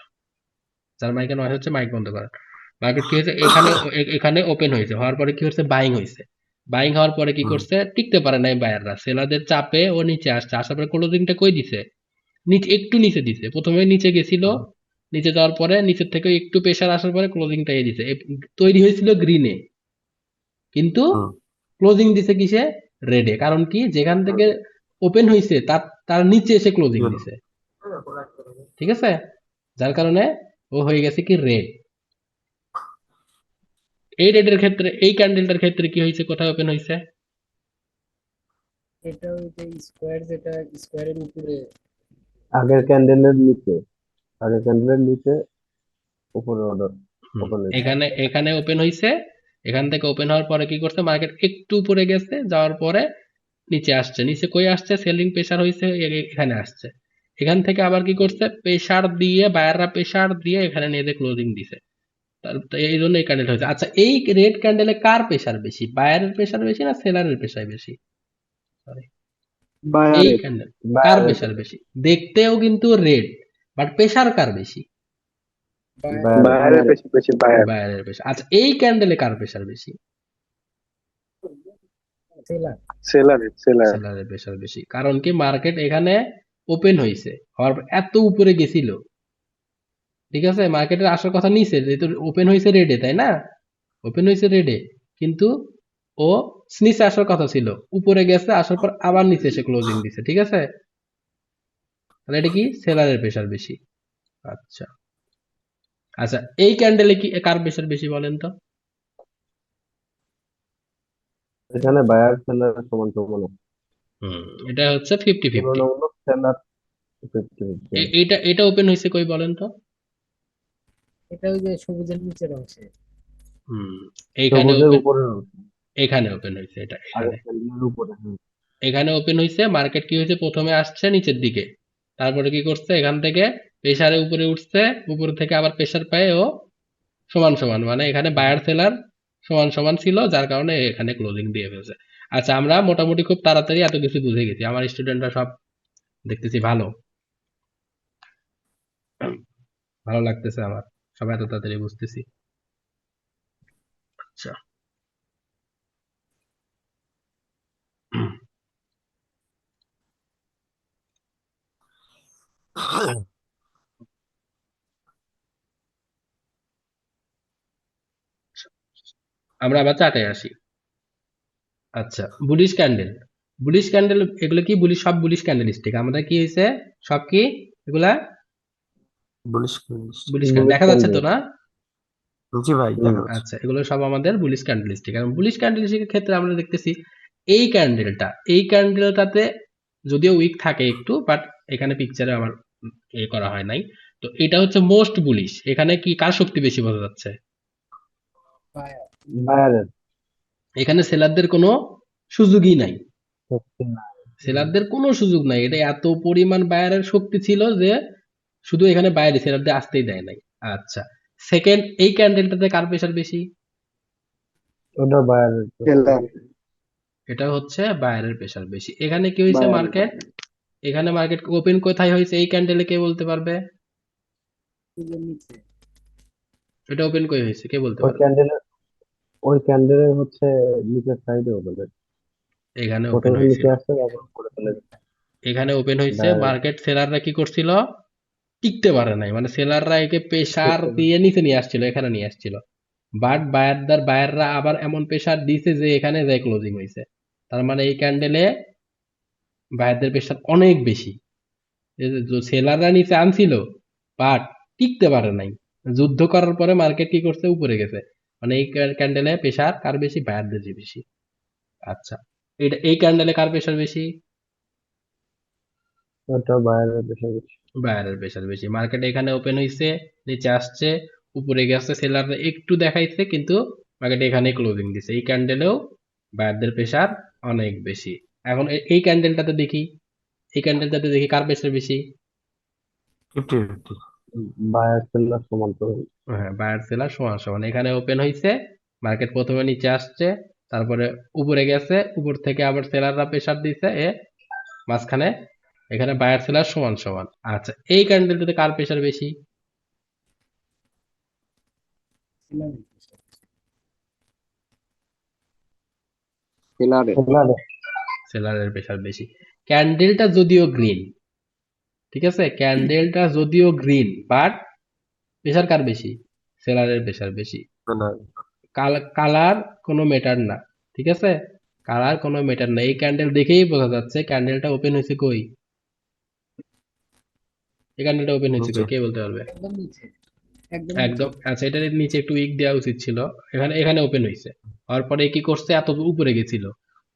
যার মাইকে নয়েজ হচ্ছে মাইক বন্ধ করেন। মার্কেট কি হয়েছে এখানে, এখানে ওপেন হয়েছে, হওয়ার পরে কি হচ্ছে বাইং হয়েছে, বাইং হওয়ার পরে কি হুম, করছে, টিকতে পারে নাই বায়াররা, সেলারদের চাপে ও নিচে আসছে, আসার পরে ক্লোজিংটা কই দিছে, নিচে একটু নিচে দিছে, প্রথমে নিচে গেছিল, হুম, নিচে যাওয়ার পরে নিচের থেকে একটু প্রেসার আসার পরে ক্লোজিংটা এই দিছে, তৈরি হয়েছিল গ্রিনে, কিন্তু হুম, ক্লোজিং দিছে কিসে, রেডে। কারণ কি, যেখান থেকে ওপেন হয়েছে তার তার নিচে এসে ক্লোজিং ইয়েলো। দিছে, ঠিক আছে, যার কারণে ও হয়ে গেছে কি রেড। এই রেডের ক্ষেত্রে, এই ক্যান্ডেলটার ক্ষেত্রে কি হয়েছে, কোথায় ওপেন হয়েছে? এটা ওই যে স্কোয়ার, যেটা স্কোয়ারের উপরে। আগের ক্যান্ডেলের নিচে, আগের ক্যান্ডেলের নিচে উপরে অর্ডার ওপেন হয়েছে। এখানে এখানে ওপেন হয়েছে, এখান থেকে ওপেন হওয়ার পরে কি করছে, মার্কেট একটু উপরে গেছে, যাওয়ার পরে নিচে আসছে, নিচে কই আসছে, সেলিং প্রেসার হয়েছে এখানে আসছে, এখান থেকে আবার কি করছে, প্রেসার দিয়ে বায়াররা প্রেসার দিয়ে এখানে নিয়ে যে ক্লোজিং দিছে, তো এই জন্য এই ক্যান্ডেল হয়েছে। আচ্ছা, এই রেড ক্যান্ডেলে কার প্রেসার বেশি, বায়ারের প্রেসার বেশি না সেলারের প্রেসার বেশি? Sorry, এই বায়ারের, ক্যান্ডেল কার বায়ারের, প্রেসার বেশি? দেখতেও কিন্তু রেড, বাট প্রেসার কার বেশি? বায়ারের বেশি বেশি বায়ার। বায়ারের প্রেসার। আচ্ছা, এই ক্যান্ডেলে কার প্রেসার বেশি? সেলার। সেলারের, সেলার। সেলারের প্রেসার বেশি, কারণ কি মার্কেট এখানে ওপেন হয়েছে, হওয়ার পর এত উপরে গেছিল, ঠিক আছে, মার্কেটের আসার কথা নিচে, যেহেতু ওপেন হয়েছে রেডে, তাই না, ওপেন হয়েছে রেডে, কিন্তু ও নিচে আসার কথা ছিল, উপরে গেছে, আসার পর আবার নিচে এসে ক্লোজিং দিছে, ঠিক আছে, তাহলে এটা কি সেলারের প্রেসার বেশি। আচ্ছা, আচ্ছা, এই ক্যান্ডেলে কি কার প্রেসার বেশি বলেন তো? এখানে বায়ার সেলার সমান সমান। এটা হচ্ছে ফিফটি ফিফটি। তুলনামূলক সেলার 50-50। এটা এটা ওপেন হয়েছে কই বলেন তো? এটা ওই যে সবুজের নিচের অংশে। হুম এইখানে সবুজের ওপেন, উপরের অংশ, এখানে ওপেন হয়েছে এটা, আগের এখানে ক্যান্ডেলের উপরে। এখানে ওপেন হয়েছে, মার্কেট কি হয়েছে, প্রথমে আসছে নিচের দিকে, তারপরে কি করছে, এখান থেকে প্রেসারে উপরে উঠছে, উপর থেকে আবার প্রেসার পায় ও সমান সমান, মানে এখানে বায়ার সেলার সমান সমান ছিল, যার কারণে এখানে ক্লোজিং দিয়ে ফেলছে। আচ্ছা, আমরা মোটামুটি খুব তাড়াতাড়ি এত কিছু বুঝে গেছি, আমার স্টুডেন্টরা সব দেখতেছি ভালো, ভালো লাগতেছে আমার, সবাই এত তাড়াতাড়ি বুঝতেছি। আচ্ছা, আমরা আবার চার্টে আসি। আচ্ছা, বুলিশ ক্যান্ডেল, বুলিশ ক্যান্ডেল এগুলো কি, বুলিশ, সব বুলিশ ক্যান্ডেল স্টিক আমাদের কি হয়েছে, সব কি এগুলা বলিস বুলিশ ক্যান্ডেল, বুলিশ দেখা যাচ্ছে তো ক্যান্ডেল। না? জি ভাই, দেখা যাচ্ছে। আচ্ছা, এগুলো সব আমাদের বুলিশ ক্যান্ডেল স্টিক। এবং বুলিশ ক্যান্ডেল স্টিকের ক্ষেত্রে আমরা দেখতেছি এই ক্যান্ডেলটা, এই ক্যান্ডেলটাতে যদিও উইক থাকে একটু, বাট এখানে পিকচারে আমার করা হয় নাই। তো এটা হচ্ছে মোস্ট বুলিশ, এখানে কি কার শক্তি বেশি বোঝা যাচ্ছে, বায়ারের এখানে সেলারদের কোনো সুযোগই নাই, শক্তি না। সেলারদের কোনো সুযোগ নাই, এটা এত পরিমাণ বায়ারের শক্তি ছিল যে শুধু এখানে বাইরে সেলারদের আসতেই দেয় নাই। আচ্ছা, সেকেন্ড, এই ক্যান্ডেলটাতে কার প্রেশার বেশি, ওটা বায়ারের। এটা হচ্ছে বায়ারের প্রেশার বেশি। এখানে কি হয়েছে, মার্কেট, এখানে মার্কেট ওপেন কোথায় হয়েছে এই ক্যান্ডেলে, কে বলতে পারবে, নিচে এটা ওপেন কই হয়েছে, কে বলতে ওই পারবে? ক্যান্ডেলের ওই ক্যান্ডেলের হচ্ছে নিচের সাইডে ওদের এখানে ওপেন প্রথমে নিচে হয়েছিল, আসছে, তারপর উপরে চলে গেছে এখানে ওপেন হয়েছে, বায়ারের। মার্কেট সেলাররা কি করছিল, টিকতে পারে নাই, মানে সেলাররা একে প্রেসার দিয়ে নিচে নিয়ে আসছিল, এখানে নিয়ে আসছিল, বাট বায়াররা আবার এমন প্রেসার দিছে যে এখানে যায় ক্লোজিং হয়েছে। তার মানে এই ক্যান্ডেলে বায়ারদের প্রেসার অনেক বেশি, সেলাররা নিচে আনছিল বাট টিকতে পারে নাই, যুদ্ধ করার পরে মার্কেট কি করছে, উপরে গেছে, মানে এই ক্যান্ডেলে প্রেসার কার বেশি, বায়ারদের যে বেশি। আচ্ছা, এটা এই ক্যান্ডেলে কার প্রেসার বেশি, ওটা বায়ারের বেশি। বায়ারের প্রেসার বেশি। মার্কেট এখানে ওপেন হয়েছে, নিচে আসছে, উপরে গেছে, সেলার একটু দেখাইছে, কিন্তু মার্কেট এখানে ক্লোজিং দিছে, এই ক্যান্ডেলেও বায়ারদের প্রেসার অনেক বেশি। এখন এই ক্যান্ডেলটাতে দেখি, এই ক্যান্ডেলটাতে দেখি কার প্রেসার বেশি, 50-50। বায়ার সেলার সমান তো। হ্যাঁ, বায়ার সেলার সমান সমান, এখানে ওপেন হয়েছে, মার্কেট প্রথমে নিচে আসছে, তারপরে উপরে গেছে, উপর থেকে আবার সেলাররা প্রেসার দিছে, মাঝখানে এখানে বায়ার সেলার সমান সমান। আচ্ছা, এই ক্যান্ডেলটাতে কার প্রেসার বেশি, সেলারের। সেলারের প্রেসার বেশি। ক্যান্ডেলটা যদিও গ্রিন, ঠিক আছে, ক্যান্ডেলটা যদিও গ্রিন, বাট প্রেসার কার বেশি, সেলারের প্রেসার বেশি। না, কালার কোনো ম্যাটার না, ঠিক আছে, কালার কোনো ম্যাটার না, এই ক্যান্ডেল দেখেই বোঝা যাচ্ছে ক্যান্ডেলটা ওপেন হয়েছে কই, এই ক্যান্ডেলটা ওপেন হয়েছে নিচে। কই, কে বলতে পারবে? একদম নিচে, একদম একদম, নিচে। আচ্ছা, এটার নিচে একটু উইক দেওয়া উচিত ছিল, এখানে এখানে ওপেন হয়েছে, হওয়ার পরে কি করছে, এত উপরে গেছিল,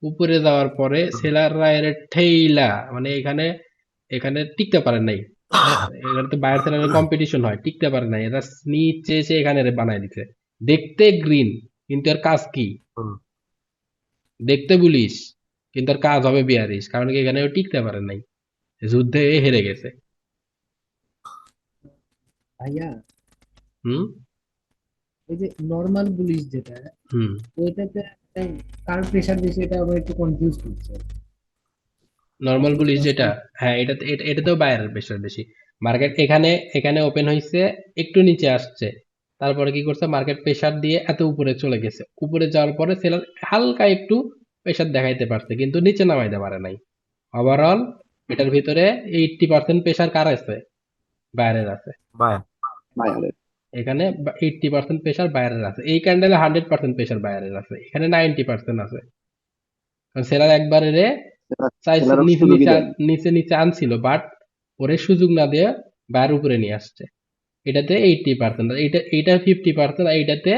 উপরে যাওয়ার পরে সেলাররা এর ঠেইলা, মানে এখানে এখানে টিকতে পারে নাই, এখানে তো বায়ার সেলারের কম্পিটিশন হয়, টিকতে পারে নাই, এরা নিচে এসে এখানে বানায় দিছে, দেখতে গ্রিন কিন্তু এর কাজ কি, হুম। দেখতে বুলিশ কিন্তু এর কাজ হবে বিয়ারিশ, কারণ কি এখানে ও টিকতে পারে নাই, যুদ্ধে এ হেরে গেছে। ভাইয়া, হুম এই যে নর্মাল বুলিশ যেটা, হুম ওইটাতে কার প্রেসার বেশি, এটা আমার একটু কনফিউজ করছে। নর্মাল আপনি বুলিশ একটু যেটা, explain- হ্যাঁ, এটাতেও বায়ারের প্রেসার বেশি। মার্কেট এখানে এখানে ওপেন হয়েছে, একটু নিচে আসছে, তারপরে কি করছে, মার্কেট প্রেসার দিয়ে এত উপরে চলে গেছে, উপরে যাওয়ার পরে সেলার হালকা একটু প্রেসার দেখাইতে পারছে, কিন্তু নিচে নামাইতে পারে নাই। ওভারঅল এটার ভিতরে 80% প্রেসার কার আছে, বায়ারের আছে, বায়া। এখানে 80% প্রেসার বায়ারের আছে, এই ক্যান্ডেলে 100% প্রেসার বায়ারের আছে, এখানে 90% আছে, কারণ সেলার একবারে রে চাইছে, নিচে নিচে নিচে নিচে আনছিল, বাট ওরে সুযোগ না দিয়ে বায়ার উপরে নিয়ে আসছে, এটাতে 80%, এইটা 50%, আর এটাতে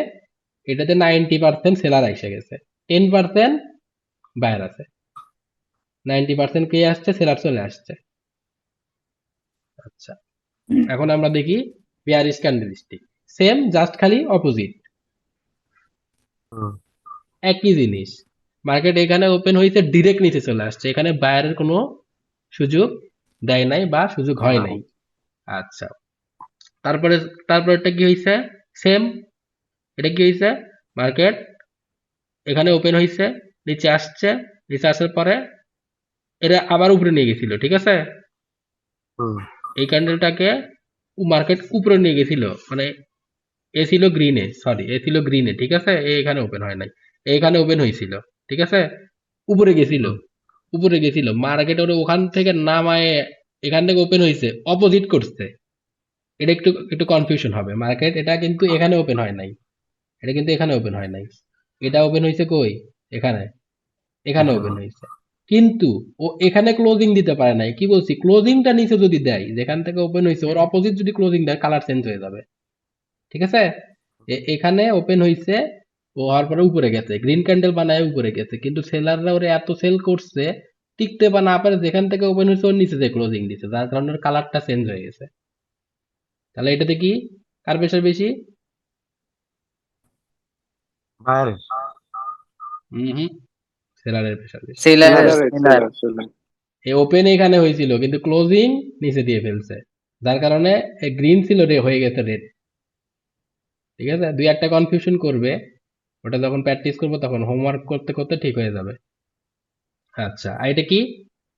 এটাতে 90% সেলার এসে গেছে, 10% বায়ার আছে, 90% কে আসছে, সেলার চলে আসছে। আচ্ছা, এখন আমরা দেখি বিয়ারিশ ক্যান্ডেলস্টিক, সেম জাস্ট খালি অপোজিট, হুম, একই জিনিস। মার্কেট এখানে ওপেন হয়েছে, ডিরেক্ট নিচে চলে আসছে, এখানে বায়ারের কোনো সুযোগ দেয় নাই বা সুযোগ হয় না নাই। আচ্ছা, তারপরে তারপরেরটা কি হয়েছে? সেম, এটা কি হয়েছে? মার্কেট এখানে ওপেন হয়েছে, নিচে আসছে, নিচে আসার পরে এটা আবার উপরে নিয়ে গেছিল, ঠিক আছে? হুম, এই ক্যান্ডেলটাকে মার্কেট উপরে নিয়ে গেছিল, মানে এ ছিল গ্রিনে, সরি এ ছিল গ্রিনে, ঠিক আছে? এ এখানে ওপেন হয় নাই, এখানে ওপেন হয়েছিল, ঠিক আছে? উপরে গেছিল, হুম, উপরে গেছিল, মার্কেট ওর ওখান থেকে নামায় এখান থেকে ওপেন হয়েছে, অপোজিট করছে। এটা একটু একটু কনফিউশন হবে, মার্কেট এটা কিন্তু এখানে ওপেন হয় নাই, এটা কিন্তু এখানে ওপেন হয় নাই, এটা ওপেন হয়েছে কই? এখানে, এখানে এখানে ওপেন হয়েছে। কিন্তু ও এখানে ক্লোজিং দিতে পারে নাই, কি বলছি, ক্লোজিংটা নিচে যদি দেয়, যেখান থেকে ওপেন হয়েছে ওর অপোজিট যদি ক্লোজিং দেয়, কালার চেঞ্জ হয়ে যাবে, ঠিক আছে? এখানে ওপেন হয়েছে, ও হওয়ার পরে উপরে গেছে, গ্রিন ক্যান্ডেল বানায় উপরে গেছে, কিন্তু সেলাররা ওরে এত সেল করছে, টিকতে বা না পারে, যেখান থেকে ওপেন হয়েছে ওর নিচে যে ক্লোজিং দিছে, যার কারণে ওর কালারটা চেঞ্জ হয়ে গেছে। তাহলে এটাতে কি, কার প্রেশার বেশি? বাইরে হুম, সেলারের প্রেশার বেশি। সেলারের সেলার সেলার এই ওপেন এখানে হয়েছিল কিন্তু ক্লোজিং নিচে দিয়ে ফেলছে, যার কারণে গ্রিন ছিল রে হয়ে গেছে রেড, ঠিক আছে? দুই একটা কনফিউশন করবে, ওটা যখন প্র্যাকটিস করবো তখন হোমওয়ার্ক করতে করতে ঠিক হয়ে যাবে। আচ্ছা, আর এটা কি?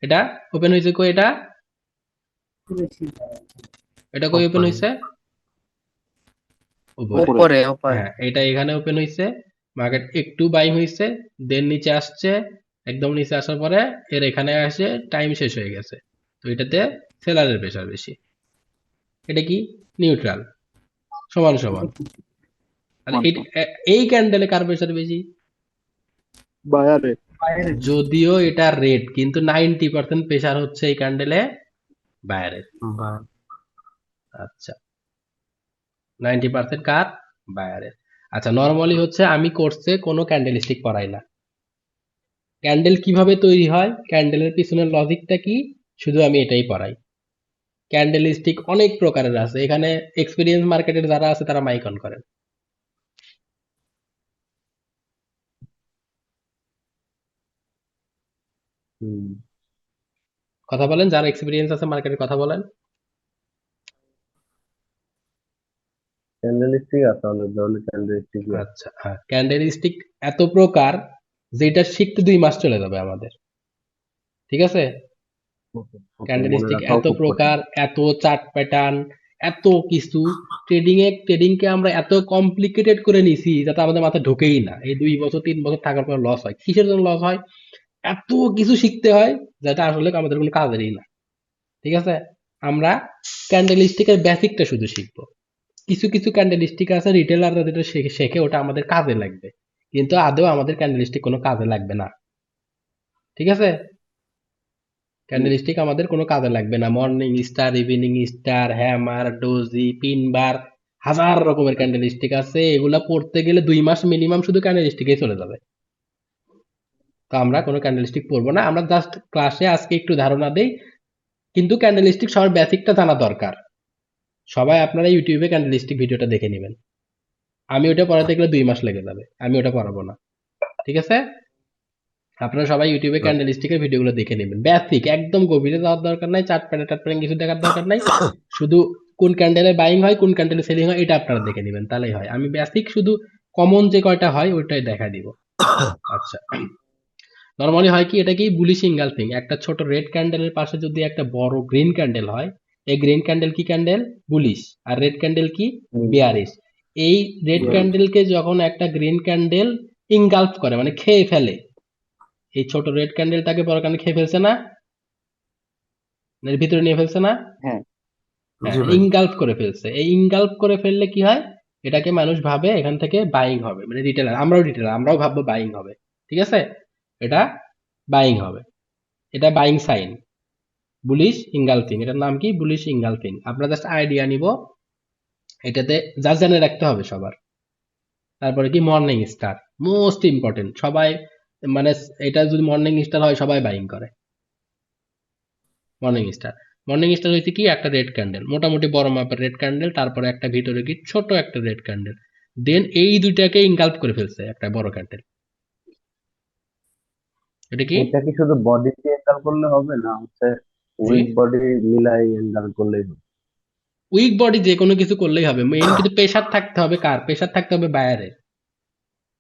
এটা ওপেন হয়েছে কই? এটা এটা কই ওপেন উপরে হয়েছে? উপরে। উপরে উপরে হ্যাঁ, এটা এখানে ওপেন হয়েছে, মার্কেট একটু বাইং হয়েছে, দেন নিচে আসছে, একদম নিচে আসার পরে এর এখানে আসে টাইম শেষ হয়ে গেছে, তো এটাতে সেলারের প্রেশার বেশি। এটা কি? নিউট্রাল, সমান সমান। তাহলে এই ক্যান্ডেলে কার প্রেশার বেশি? বায়ারে। যদিও এটা রেড, কিন্তু 90% প্রেশার হচ্ছে এই ক্যান্ডেলে বায়ারের। বা- আচ্ছা, 90% কার? বায়ারের। আচ্ছা, নর্মালি হচ্ছে আমি কোর্সে কোনো ক্যান্ডেল স্টিক পড়াই না। ক্যান্ডেল কিভাবে তৈরি হয়, ক্যান্ডেলের পিছনের লজিকটা কি, শুধু আমি এটাই পড়াই। ক্যান্ডেল স্টিক অনেক প্রকারের আছে, এখানে এক্সপিরিয়েন্স মার্কেটের যারা আছে তারা মাইক অন করেন। হুম। কথা বলেন, যারা এক্সপিরিয়েন্স আছে মার্কেটের, কথা বলেন। ক্যান্ডেল স্টিক আছে, অনেক ধরনের ক্যান্ডেল স্টিকই আছে। আচ্ছা, হ্যাঁ, ক্যান্ডেল স্টিক এত প্রকার যে এটা শিখতে 2 মাস চলে যাবে আমাদের, ঠিক আছে? ওকে, ওকে, ক্যান্ডেল মনে স্টিক রাখাও এত খুব কঠিন। প্রকার, এত চার্ট প্যাটার্ন, এত কিছু, ট্রেডিংকে আমরা এত কমপ্লিকেটেড করে নিছি যাতে আমাদের মাথায় ঢোকেই না। এই 2 বছর 3 বছর থাকার পর লস হয়, কিসের জন্য লস হয়? এত কিছু শিখতে হয় যেটা আসলে আমাদের কোনো কাজেরই না, ঠিক আছে? আমরা ক্যান্ডেল স্টিকের বেসিকটা শুধু শিখবো। কিছু কিছু ক্যান্ডেল স্টিক আছে রিটেলাররা যেটা শেখে ওটা আমাদের কাজে লাগবে, কিন্তু আদৌ আমাদের ক্যান্ডেল স্টিক কোনো কাজে লাগবে না, ঠিক আছে? ক্যান্ডেল স্টিক আমাদের কোনো কাজে লাগবে না। Morning star, evening star, hammer, doji, pin bar, হাজার রকমের ক্যান্ডেল স্টিক আছে, এগুলা পড়তে গেলে 2 মাস মিনিমাম শুধু ক্যান্ডেল স্টিকেই চলে যাবে। তো আমরা কোনো ক্যান্ডেল স্টিক পড়বো না, আমরা জাস্ট ক্লাসে আজকে একটু ধারণা দেই, কিন্তু ক্যান্ডেল স্টিক সবার বেসিকটা জানা দরকার। সবাই আপনারা ইউটিউবে ক্যান্ডেল স্টিক ভিডিওটা দেখে নেবেন, আমি ওটা পড়াতে গেলে 2 মাস লেগে যাবে, আমি ওটা পড়াবো না, ঠিক আছে? আপনারা সবাই ইউটিউবে হুম। ক্যান্ডেল স্টিকের ভিডিওগুলো দেখে নেবেন, বেসিক একদম, গভীরে যাওয়ার দরকার নাই, চার্ট প্যাটার্ন টাট প্যাটার্ন কিছু দেখার দরকার নাই, শুধু কোন ক্যান্ডেলে বাইং হয় কোন ক্যান্ডেলে সেলিং হয় এটা আপনারা দেখে নেবেন, তাহলেই হয়। আমি বেসিক শুধু কমন যে কয়টা হয় ওইটাই দেখা দিব। আচ্ছা, নরমালি হয় কি, এটা কি বুলিশ ইনগালফিং, একটা ছোট রেড ক্যান্ডেলের পাশে যদি একটা বড় গ্রিন ক্যান্ডেল হয়, এই গ্রিন ক্যান্ডেল কি ক্যান্ডেল? বুলিশ। আর রেড ক্যান্ডেল কি? হুম, বিয়ারিশ। এই রেড yes, ক্যান্ডেলকে যখন একটা গ্রিন ক্যান্ডেল ইনগালফ করে, মানে খেয়ে ফেলে, এই ছোট রেড ক্যান্ডেলটাকে বড় ক্যান্ডেল খেয়ে ফেলছে না, এর ভিতরে নিয়ে ফেলছে না? হ্যাঁ হ্যাঁ, জি ভাই, ইনগালফ করে ফেলছে। এই ইনগালফ করে ফেললে কি হয়, এটাকে মানুষ ভাবে এখান থেকে বাইং হবে, মানে রিটেলার, আমরাও ভাববো বাইং হবে, ঠিক আছে? এটা বাইং হবে, এটা বাইং সাইন, বুলিশ ইনগালফিং, এটার নাম কি? Bullish engulfing. আপনারা জাস্ট আইডিয়া নিব, এটাতে যা জেনে রাখতে হবে সবার। তারপরে কি? Morning star, most important. সবাই মানে এটা যদি মর্নিং স্টার হয় সবাই বাইং করে। মর্নিং স্টার, মর্নিং স্টার হয়েছে কি, একটা রেড ক্যান্ডেল, মোটামুটি বড় মাপের রেড ক্যান্ডেল, তারপরে একটা ভিতরে কি ছোট একটা রেড ক্যান্ডেল, দেন এই দুইটাকে ইনকালপ করে ফেলছে একটা বড় ক্যান্ডেল। এটা কি? এটা কি শুধু বডি দিয়ে এঙ্গেল করলে হবে, না হচ্ছে জি, উইক বডি মিলাই এঙ্গেল করলেই হবে? উইক বডি যে কোনো কিছু করলেই হবে, মেইন কিন্তু প্রেসার থাকতে হবে, কার প্রেসার থাকতে হবে? বায়ারের।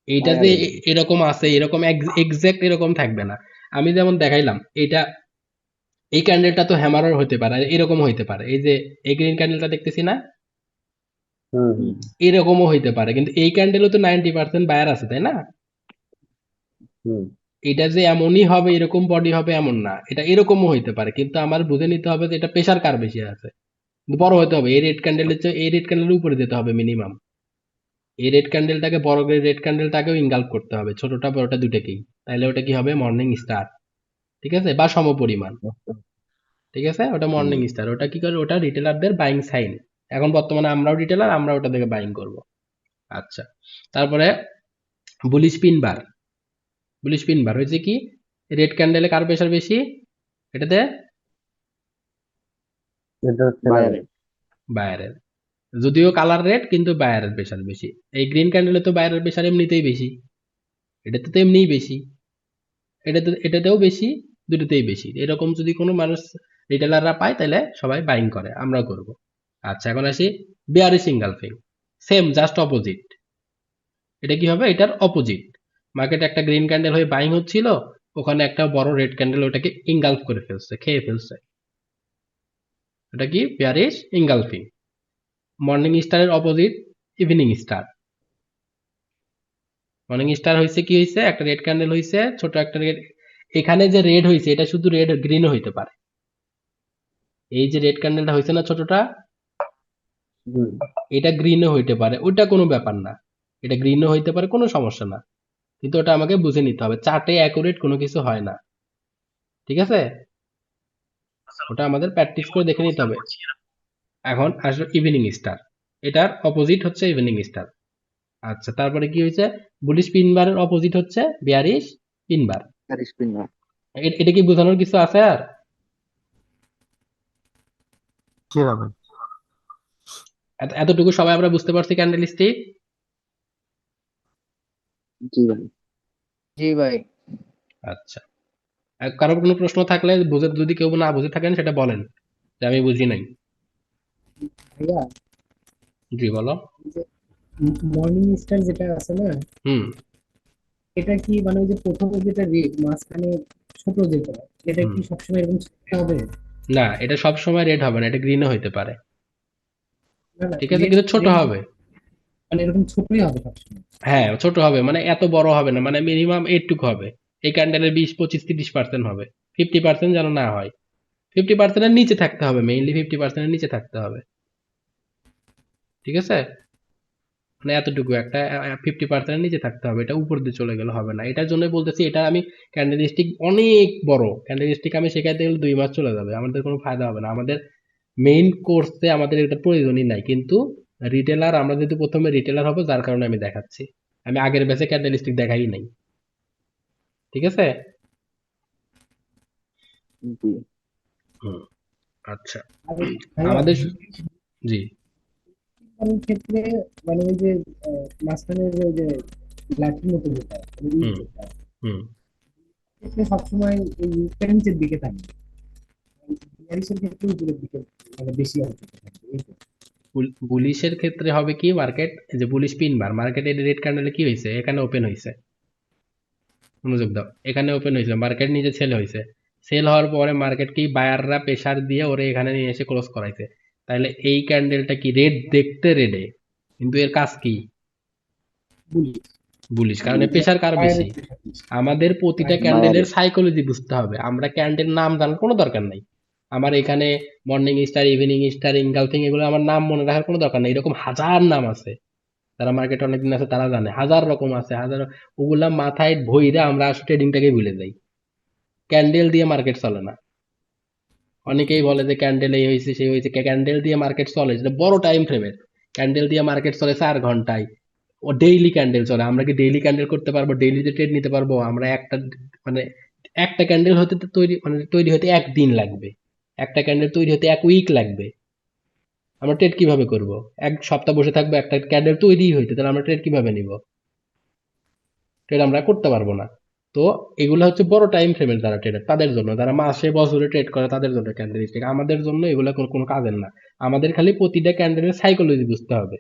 এইটা যে বায়ারের। এরকম আছে, এরকম এক্সাক্ট এরকম থাকবে না। আমি যেমন দেখাইলাম, এটা এই ক্যান্ডেলটা তো হ্যামারও হতে পারে, আর এরকমও হইতে পারে। এই যে এই গ্রিন ক্যান্ডেলটা দেখতেছি না, হুম হুম এরকমও হইতে পারে, কিন্তু এই ক্যান্ডেলও তো 90% বায়ার আছে, তাই না? হুম এটা যে এমনই হবে, এরকম বডি হবে এমন না, এটা এরকমও হইতে পারে, কিন্তু আমার বুঝে নিতে হবে যে এটা প্রেসার কার বেশি আছে। কিন্তু বড় হতে হবে, এই রেড ক্যান্ডেলের চেয়ে এই রেড ক্যান্ডেলের উপরে যেতে হবে মিনিমাম। এই রেড ক্যান্ডেলটাকে, বড় রেড ক্যান্ডেলটাকেও ইনগাল্প করতে হবে, ছোটটা বড়টা দুটাকেই। তাহলে ওটা কি হবে? Morning star. ঠিক আছে, বা সমপরিমাণ। ঠিক আছে, ওটা হুম মর্নিং স্টার। ওটা কি করে? ওটা রিটেলারদের বাইং সাইন। এখন বর্তমানে আমরাও রিটেলার, আমরা ওটা থেকে বাইং করব। আচ্ছা, তারপরে বুলিশ পিন বার। বুলিশ পিন বার হয়েছে কি? রেড ক্যান্ডেলে কার প্রেশার বেশি? এটাতে এটা হচ্ছে বায়ারে। বায়ারের। যদিও কালার রেড, কিন্তু বায়ারের প্রেশার বেশি। এই গ্রিন ক্যান্ডেলে তো বায়ারের প্রেশার এমনিতেই বেশি, এটাতে তো এমনিই বেশি, এটাতেও বেশি, দুটোতেই বেশি। এরকম যদি কোনো মানুষ, রিটেলাররা পায়, তাহলে সবাই বাইং করে, আমরাও করব। আচ্ছা, এখন আসি bearish engulfing. Same, just opposite. এটা কি হবে? এটার অপোজিট। মার্কেটে একটা গ্রিন ক্যান্ডেল হয়ে বাইং হচ্ছিল, ওখানে একটা বড় রেড ক্যান্ডেল ওটাকে ইনগালফ করে ফেলছে, খেয়ে ফেলছে। এটা কি? Bearish engulfing. মর্নিং স্টারের opposite evening star. Morning star হয়েছে কি? হয়েছে একটা রেড ক্যান্ডেল হয়েছে, ছোট একটা রেড। এখানে যে রেড হয়েছে, এটা শুধু রেড, গ্রিনও হইতে পারে। এই যে রেড ক্যান্ডেলটা হয়েছে না ছোটটা, হুম এটা গ্রিনও হইতে পারে, ওটা কোনো ব্যাপার না। এটা গ্রিনও হইতে পারে, কোনো সমস্যা না। কিন্তু ওটা আমাকে বুঝে নিতে হবে, চার্টে অ্যাকুরেট কোনো কিছু হয় না। ঠিক আছে, ওটা আমাদের প্র্যাকটিস করে দেখে নিতে হবে। এখন আসলে ইভিনিং স্টার, এটার অপোজিট হচ্ছে ইভিনিং স্টার। আচ্ছা, তারপরে কি হয়েছে? বুলিশ পিনবারের অপোজিট হচ্ছে বেয়ারিশ পিনবার। এটা কি বোঝানোর কিছু আছে আর? কি না ভাই? এতটুকু সবাই আমরা বুঝতে পারছি ক্যান্ডেল স্টিক? জি ভাই। জি ভাই। আচ্ছা, কারোর কোনো প্রশ্ন থাকলে, বুঝে যদি কেউ না বুঝে থাকেন সেটা বলেন, যে আমি বুঝি নাই। ভাইয়া, জি, বলো। মর্নিং স্টার যেটা আছে না, হুম এটা কি মানে ওই যে প্রথমে যেটা রেড, মাঝখানে ছোট যেটা, এটা হুম কি সবসময় এরকম ছোট হবে? না, এটা সব সময় রেড হবে না, এটা গ্রিনও হইতে পারে। না না, ঠিক আছে, রেড কিন্তু ছোট রেড হবে। মানে এরকম ছোটই হবে সবসময়? হ্যাঁ, ছোট হবে, মানে এত বড় হবে না, মানে মিনিমাম এইটুকু হবে। এই ক্যান্ডেলের 20, 25, 30% হবে। 50% যেন না হয়। 50%-এর নিচে থাকতে হবে, মেইনলি 50%-এর নিচে থাকতে হবে। ঠিক আছে, মানে এতটুকু একটা 50%-এর নিচে থাকতে হবে, এটা উপর দিয়ে চলে গেলে হবে না। এটার জন্য বলতেছি, এটা আমি ক্যান্ডেল স্টিক অনেক বড় ক্যান্ডেল স্টিক আমি শেখাইতে গেলে 2 মাস চলে যাবে, আমাদের কোনো ফায়দা হবে না। আমাদের মেইন কোর্সে আমাদের এটা প্রয়োজনই নাই, কিন্তু রিটেলার, আমরা যেহেতু প্রথমে রিটেলার হবো, যার কারণে আমি দেখাচ্ছি। আমি আগের ব্যাচে ক্যান্ডেল স্টিক দেখাই নাই। ঠিক আছে। জি। হুম, আচ্ছা। আর ভাইয়া, আমাদের, জি, অনেক ক্ষেত্রে মানে ওই যে মাঝখানে যে ওই যে লাঠির মতো যেটা, মানে ইট হুম যেটা, হুম এটা সবসময় এই ইটটা নিচের দিকে থাকবে, বিয়ারিশের ক্ষেত্রে উপরের দিকে মানে বেশি অংশ থাকবে, এই তো। বুলিশের ক্ষেত্রে হবে কি? মার্কেট, যে বুলিশ পিন বার, মার্কেটে রেড ক্যান্ডেলে কি হয়েছে? এখানে ওপেন হয়েছে, মনোযোগ দাও, এখানে ওপেন হয়েছে, মার্কেট নিজে সেল হয়েছে। সেল হওয়ার পরে মার্কেট কি, বায়াররা প্রেসার দিয়ে ওরে এখানে নিয়ে এসে ক্লোজ করাইছে। তাহলে এই ক্যান্ডেলটা কি? রেড, দেখতে রেডে, কিন্তু এর কাজ কি? বুলি বুলিশ, কারণ প্রেসার কার বেশি? বাইরের pressure বেশি। আমাদের প্রতিটা বাইরের। ক্যান্ডেলের সাইকোলজি বুঝতে হবে, আমরা ক্যান্ডেল নাম জানার কোনো দরকার নাই। আমার এখানে morning star, evening star, engulfing, এগুলো আমার নাম মনে রাখার কোনো দরকার নেই। এরকম হাজার নাম আছে, যারা মার্কেটে অনেকদিন আছে তারা জানে, হাজার রকম আছে, হাজার। ওগুলা মাথায় ভইরা আমরা আসলে ট্রেডিংটাকে ভুলে যাই। ক্যান্ডেল দিয়ে মার্কেট চলে না। অনেকেই বলে যে ক্যান্ডেল এই হয়েছে সেই হয়েছে, ক্যান্ডেল দিয়ে মার্কেট চলে, সেটা বড় টাইম ফ্রেমের। ক্যান্ডেল দিয়ে মার্কেট চলে 4 ঘন্টায়। ও ডেইলি ক্যান্ডেল চলে, আমরা কি ডেইলি ক্যান্ডেল করতে পারবো? ডেইলিতে ট্রেড নিতে পারবো আমরা? একটা, মানে একটা ক্যান্ডেল হতে তো তৈরি, মানে তৈরি হতে 1 দিন লাগবে, একটা ক্যান্ডেল তৈরি হতে 1 উইক লাগবে। আমরা ট্রেড কিভাবে করব? এক সপ্তাহ বসে থাকবো একটা ক্যান্ডেল তৈরি হইতে, তাহলে আমরা ট্রেড কিভাবে নিব? ট্রেড আমরা করতে পারবো না। তো এগুলো হচ্ছে বড় টাইম ফ্রেমের যারা ট্রেডার তাদের জন্য, যারা মাসে বছরে ট্রেড করে তাদের জন্য ক্যান্ডেলস্টিক। আমাদের জন্য এগুলো কোনো কাজের না। আমাদের খালি প্রতিটা ক্যান্ডেলের সাইকোলজি বুঝতে হবে,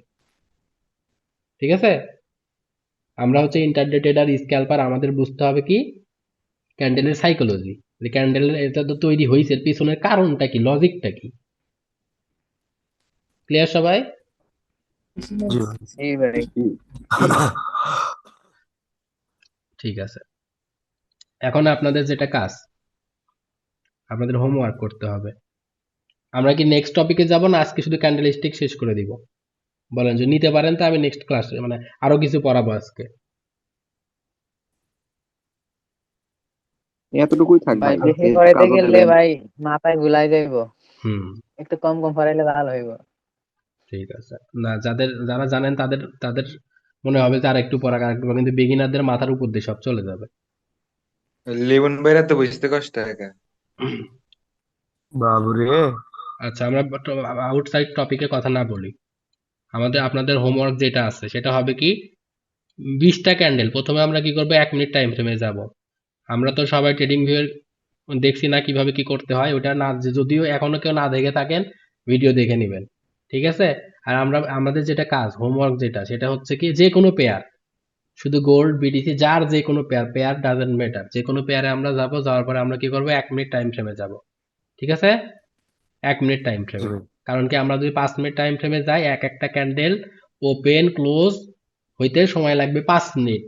ঠিক আছে? আমরা হচ্ছে ইন্টারডে ট্রেডার, স্ক্যাল্পার, আমাদের বুঝতে হবে কি ক্যান্ডেলের সাইকোলজি, যে ক্যান্ডেলের এটা তো তৈরি হয়েছে, এর পিছনের কারণটা কি, লজিকটা কি। ক্লিয়ার সবাই? জি ভাই। এই ভাই ঠিক আছে, এখন আপনাদের যেটা কাজ, আপনাদের হোমওয়ার্ক করতে হবে। আমরা কি নেক্সট টপিকে যাব না আজকে শুধু ক্যান্ডেল স্টিক শেষ করে দিব? বলেন যে নিতে পারেন, তো আমি নেক্সট ক্লাসে মানে আরো কিছু পড়াবো আজকে। এতটুকুই থাকবে ভাই বেশি আজকে পড়াইতে কাজও গেলে দিলেন ভাই মাথায় গুলাই যাইব, হুম, একটু কম কম পড়াইলে ভালো হইব। ঠিক আছে। না, যারা জানেন তাদের তাদের মনে হবে যে আর একটু পড়া আর একটু পড়া, কিন্তু বিগিনারদের মাথার উপর দিয়ে সব চলে যাবে। লিমন ভাইরা তো বুঝতে কষ্ট হয় একা। বাবুরে, আচ্ছা, আমরা আউটসাইড টপিকে কথা না বলি। আপনাদের হোমওয়ার্ক যেটা আছে সেটা হবে কি, 20টা ক্যান্ডেল প্রথমে আমরা কি করবো, 1 মিনিট টাইম ফ্রেমে যাব। আমরা তো সবাই ট্রেডিং ভিউয়ের দেখছি না কিভাবে কি করতে হয়, ওটা না, যদিও এখনো কেউ না দেখে থাকেন ভিডিও দেখে নেবেন, ঠিক আছে? আর আমাদের যেটা কাজ, হোমওয়ার্ক যেটা, সেটা হচ্ছে কি যে কোনো পেয়ার, শুধু গোল্ড বিডিসি যার যে কোনো পেয়ার, পেয়ার ডাজেন্ট ম্যাটার, যে কোনো পেয়ারে আমরা যাব, যাওয়ার পরে আমরা কি করবো, 1 মিনিট টাইম ফ্রেমে যাব, ঠিক আছে? 1 মিনিট টাইম জি ফ্রেমে। ভাই। কারণ কি আমরা যদি 5 মিনিট টাইম ফ্রেমে যাই, একটা ক্যান্ডেল ওপেন ক্লোজ হইতে সময় লাগবে 5 মিনিট,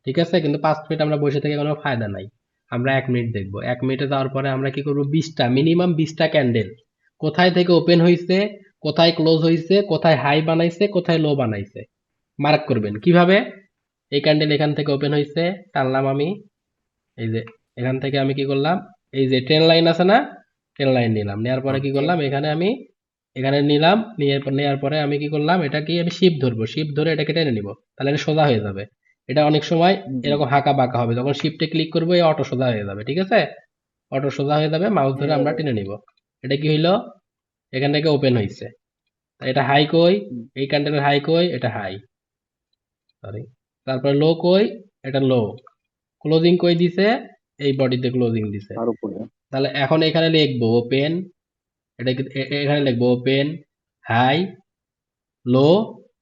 ঠিক আছে? কিন্তু 5 মিনিট আমরা বসে থেকে কোনো ফায়দা নাই। আমরা 1 মিনিট দেখবো। 1 মিনিটে যাওয়ার পরে আমরা কি করবো, মিনিমাম 20টা ক্যান্ডেল কোথায় থেকে ওপেন হয়েছে, কোথায় ক্লোজ হয়েছে, কোথায় হাই বানাইছে, কোথায় লো বানাইছে, মার্ক করবেন। কিভাবে? এই ক্যান্ডেল এখান থেকে ওপেন হয়েছে, টানলাম আমি, এই যে এখান থেকে আমি কি করলাম, এই যে ট্রেন লাইন আছে না, ট্রেন লাইন নিলাম, নেওয়ার পরে কি করলাম, এখানে নিলাম, নেওয়ার পরে আমি কি করলাম, এটা কি আমি শিপ ধরবো, শিপ ধরে এটাকে টেনে নিব, তাহলে এটা সোজা হয়ে যাবে। এটা অনেক সময় এরকম হাঁকা বাঁকা হবে, যখন শিফটে ক্লিক করবো এই অটো সোজা হয়ে যাবে, ঠিক আছে? অটো সোজা হয়ে যাবে, মাউস ধরে আমরা টেনে নিব। এটা কি হইলো, এখান থেকে ওপেন হয়েছে, এটা হাই কই, এই ক্যান্ডেলের হাই কই, এটা হাই, সরি, তারপরে লো কই, এটা লো, ক্লোজিং কই দিছে, এই বডিতে ক্লোজিং দিছে। তার উপরে তাহলে এখন এখানে লিখবো ওপেন, এটা এখানে লিখবো ওপেন, হাই, লো,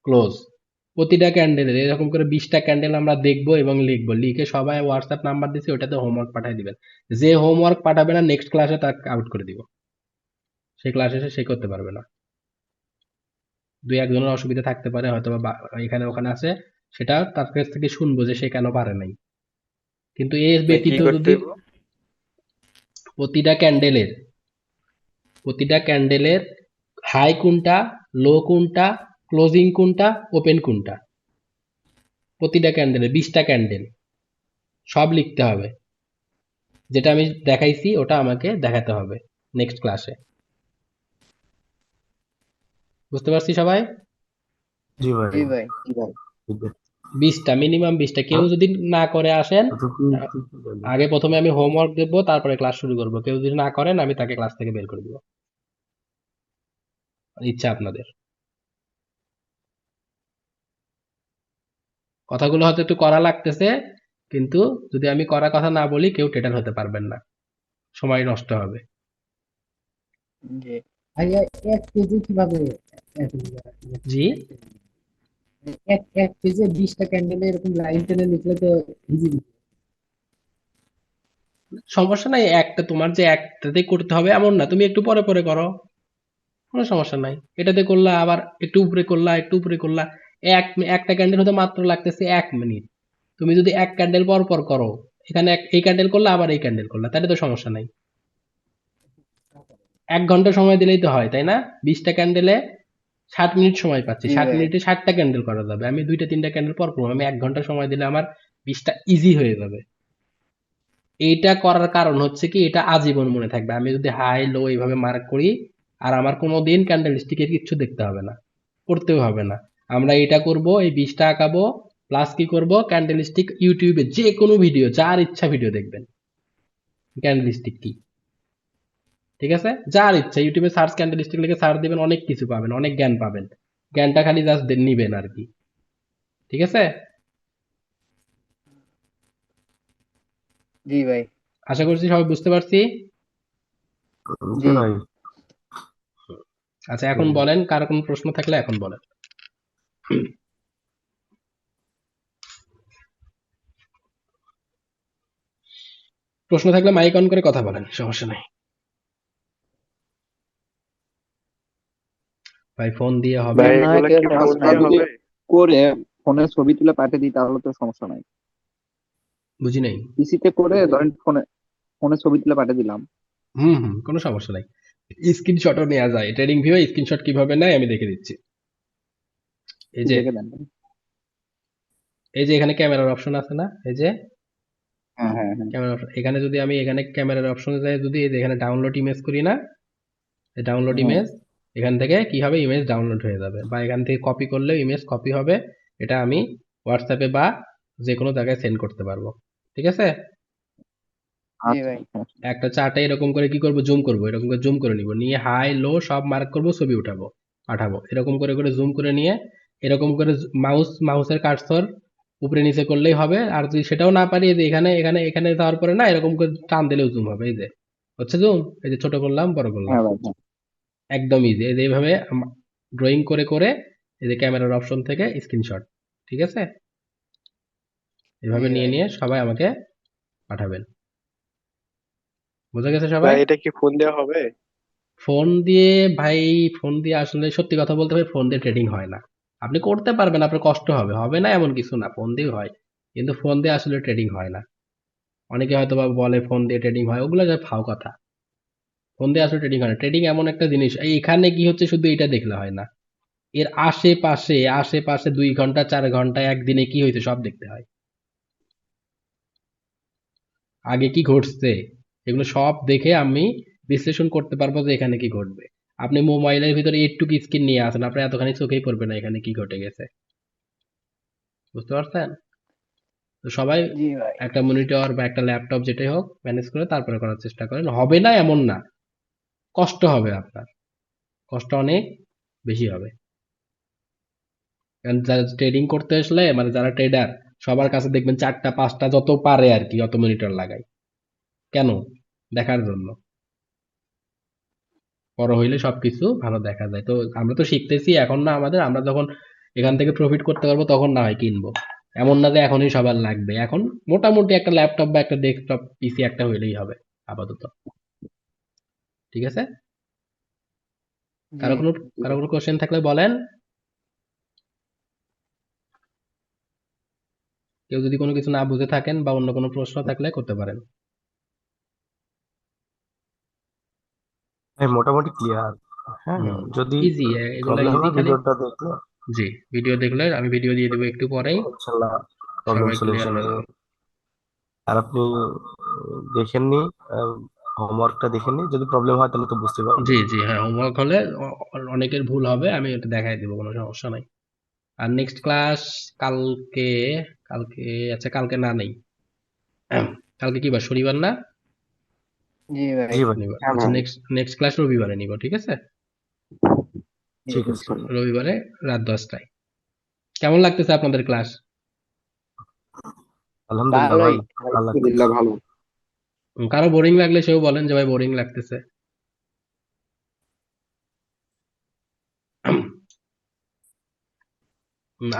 ক্লোজ। প্রতিটা ক্যান্ডেলের এরকম করে 20টা ক্যান্ডেল আমরা দেখবো এবং লিখবো, লিখে সবাই হোয়াটসঅ্যাপ নাম্বার দিছি, ওটাতে হোমওয়ার্ক পাঠিয়ে দিবেন। যে হোমওয়ার্ক পাঠাবে না নেক্সট ক্লাসে তাকে আউট করে দিব, সেই ক্লাসে এসে সে করতে পারবে না। দুই একজনের অসুবিধা থাকতে পারে, হয়তো বা এখানে ওখানে আছে, সেটা তার কাছ থেকে শুনবো যে সে কেন পারে নাই। কিন্তু এর ভাই কি ব্যতীত করতে যদি হইব? প্রতিটা ক্যান্ডেলের প্রতিটা ক্যান্ডেলের হাই কোনটা, লো কোনটা, ক্লোজিং কোনটা, ওপেন কোনটা, প্রতিটা ক্যান্ডেলের 20টা ক্যান্ডেল সব লিখতে হবে। যেটা আমি দেখাইছি ওটা আমাকে দেখাতে হবে নেক্সট ক্লাসে। বুঝতে পারছি সবাই? জি ভাই। জি ভাই। ঠিক আছে। 20টা, মিনিমাম 20টা। কেউ যদি না করে আসেন, এতটুকু আগে প্রথমে আমি হোমওয়ার্ক দেবো, তারপরে ক্লাস শুরু করবো। কেউ যদি না করেন আমি তাকে ক্লাস থেকে বের করে দিব, ইচ্ছা আপনাদের। কথাগুলো হয়তো একটু করা লাগতেছে, কিন্তু যদি আমি করা কথা না বলি কেউ ট্রেডার হতে পারবেন না, সময় নষ্ট হবে। জি ভাইয়া এক পেজে কিভাবে জি, এক পেজে 20টা ক্যান্ডেলে এরকম লাইন টেনে লিখলে তো ইজি। সমস্যা নাই, একটা তোমার যে একটাতেই করতে হবে এমন না, তুমি একটু পরে পরে করো, কোনো সমস্যা নাই। এটাতে করলা, আবার একটু উপরে করলা, একটু উপরে করলা, একটা ক্যান্ডেল হতে মাত্র লাগতেছে 1 মিনিট। তুমি যদি এক ক্যান্ডেল পর পর করো, এখানে এই ক্যান্ডেল করলা, আবার এই ক্যান্ডেল করলা, তাহলে তো সমস্যা নাই। 1 ঘন্টা সময় দিলেই তো হয়, তাই না? 20টা ক্যান্ডেলে 60 মিনিট সময় পাচ্ছি, জি 60 ভাই। মিনিটে 60টা ক্যান্ডেল করা যাবে। আমি 2টা 3টা ক্যান্ডেল পর করবো, আমি 1 ঘন্টা সময় দিলে আমার 20টা ইজি হয়ে যাবে। এইটা করার কারণ হচ্ছে কি, এটা আজীবন মনে থাকবে। আমি যদি হাই লো এইভাবে মার্ক করি, আর আমার কোনো দিন ক্যান্ডেল স্টিকের কিচ্ছু দেখতে হবে না, পড়তেও হবে না। আমরা এটা করব, এই 20টা আঁকাবো, প্লাস কি করব, ক্যান্ডেল স্টিক ইউটিউবে যে কোনো ভিডিও, যার ইচ্ছা ভিডিও দেখবেন ক্যান্ডেল স্টিক কি, ঠিক আছে, যার ইচ্ছা ইউটিউবে সার্চ ক্যান্ডেলস্টিক লিখে সার্চ দিবেন, অনেক কিছু পাবেন, অনেক জ্ঞান পাবেন, জ্ঞানটা খালি জাস্ট নিবেন আর কি। ঠিক আছে, জি ভাই। আশা করছি সবাই বুঝতে পারছি। জি জি। ভাই। আচ্ছা এখন বলেন, কার কোনো প্রশ্ন থাকলে এখন বলেন। প্রশ্ন থাকলে মাইক অন করে কথা বলেন, সমস্যা নাই। ভাই ফোন দিয়ে হবে? ভাই না হয় এগুলা কেউ কি ফোন সমস্যা নাই। দিয়ে হবে? করে ফোনে ছবি তুলে পাঠিয়ে দিই তাহলে তো সমস্যা নাই। বুঝি নাই। পিসিতে করে ধরেন ফোনে ফোনে ছবি তুলে পাঠিয়ে দিলাম। কোনো সমস্যা নাই, স্ক্রিনশটও নেওয়া যায়। ট্রেডিং ভিউ স্ক্রিনশট কিভাবে নেয় আমি দেখে দিচ্ছি। এই যে দেখে দেন। এই যে এখানে ক্যামেরার অপশন আছে না, এই যে হ্যাঁ হ্যাঁ হ্যাঁ ক্যামেরা অপশন, এখানে যদি আমি এখানে ক্যামেরার অপশনে যাই, যদি এই যে এখানে ডাউনলোড ইমেজ করি না, ডাউনলোড হ্যাঁ ইমেজ, এখান থেকে কি হবে, ইমেজ ডাউনলোড হয়ে যাবে, বা এখান থেকে কপি করলেও ইমেজ কপি হবে। এটা আমি হোয়াটসঅ্যাপে বা যে কোনো জায়গায় সেন্ড করতে পারবো। ঠিক আছে, জি আচ্ছা ভাই। একটা চার্টে এরকম করে কি করব, জুম করব, এরকম করে জুম করে নিব, নিয়ে হাই লো সব মার্ক করব, ছবি উঠাবো, পাঠাবো, এরকম করে করে জুম করে নিয়ে, এরকম করে মাউসের কার্সর উপরে নিচে করলেই হবে। আর যদি সেটাও না পারি, এই যে এখানে এখানে এখানে যাওয়ার পরে না এরকম করে টান দিলেও জুম হবে। এই যে হচ্ছে জুম, এই যে ছোট করলাম বড় করলাম, হ্যাঁ ভাই হ্যাঁ। একদম ইজি। এই যে এইভাবে ড্রয়িং করে করে এই যে ক্যামেরার অপশন থেকে স্ক্রিনশট। ঠিক আছে, এভাবে জি নিয়ে ভাই। নিয়ে সবাই আমাকে পাঠাবেন। বোঝা গেছে সবাই? ভাই এটা কি ফোন দেওয়া হবে? ফোন দিয়ে ভাই, ফোন দিয়ে আসলে সত্যি কথা বলতে ভাই, ফোন দিয়ে ট্রেডিং হয় না। আপনি করতে পারবেন, আপনার কষ্ট হবে, হবে না এমন কিছু না, ফোন দিয়ে হয়, কিন্তু ফোন দিয়ে আসলে ট্রেডিং হয় না। অনেকে হয়তো বা বলে ফোন দিয়ে ট্রেডিং হয়, ওগুলো যা ফাও কথা। ফোন দিয়ে আসলে ট্রেডিং হয় না। ট্রেডিং এমন একটা জিনিস, এখানে কি হচ্ছে শুধু এটা দেখলে হয় না, এর আশেপাশে আশেপাশে 2 ঘন্টা 4 ঘন্টা একদিনে কি হয়েছে সব দেখতে হয়, আগে কি ঘটছে এগুলো সব দেখে আমি বিশ্লেষণ করতে পারবো যে এখানে কি ঘটবে। আপনি মোবাইলের ভিতরে একটুকু স্ক্রিন নিয়ে আসেন, আপনার এতখানি চোখেই পড়বে না এখানে কি ঘটে গেছে। বুঝতে পারছেন? তো সবাই জি ভাই। একটা মনিটর বা একটা ল্যাপটপ যেটাই হোক ম্যানেজ করে তারপরে করার চেষ্টা করেন। হবে না এমন না, কষ্ট হবে আপনার, কষ্ট অনেক বেশি হবে। কারণ যারা ট্রেডিং করতে আসলে, মানে যারা ট্রেডার, সবার কাছে দেখবেন 4টা 5টা যত পারে আর কি, যত মনিটর লাগায়। কেন? দেখার জন্য, বড় হইলে সবকিছু ভালো দেখা যায়। তো আমরা তো শিখতেছি এখন, না আমাদের, আমরা যখন এখান থেকে প্রফিট করতে পারবো তখন না হয় কিনবো। এমন না যে এখনই সবার লাগবে। এখন মোটামুটি একটা ল্যাপটপ বা একটা ডেস্কটপ পিসি একটা হইলেই হবে আপাতত। ঠিক আছে, জি। কারো কোনো কোশ্চেন থাকলে বলেন। কেউ যদি কোনো কিছু না বুঝে থাকেন বা অন্য কোনো প্রশ্ন থাকলে করতে পারেন। ভাই মোটামুটি ক্লিয়ার। হ্যাঁ, যদি ইজি, এগুলা প্রবলেম ইজি, হয় খালি ভিডিওটা দেখলে জি ভিডিও দেখলে, আমি ভিডিও দিয়ে দেবো একটু পরেই, ইনশাল্লাহ প্রবলেম সবাই ক্লিয়ার সলিউশন হয়ে হয়ে যাবে। যাবে। আর আপনি দেখেননি, হোমওয়ার্কটা দেখেননি, যদি প্রবলেম হয় তাহলে তো বুঝতে জি পারবেন। জি হ্যাঁ, হোমওয়ার্ক হলে অনেকের ভুল হবে, আমি এটা দেখাই দেবো, কোনো সমস্যা নাই। আর নেক্সট ক্লাস কালকে, কালকে আচ্ছা কালকে না নেই, কালকে কি বার, শনিবার না? জি ভাই। জি ভাই। শনিবার, হ্যাঁ আচ্ছা ভাই নেক্সট নেক্সট ক্লাস রবিবারে নিব, ঠিক আছে? জি। ঠিক আছে। ইনশাল্লাহ। রবিবারে রাত 10টায়। কেমন লাগতেছে আপনাদের ক্লাস? আলহামদুলিল্লাহ ভাই, ভালোই। ভালো লাগছে। আলহামদুলিল্লাহ ভালো। কারো বোরিং লাগলে সেও বলেন যে ভাই বোরিং লাগতেছে।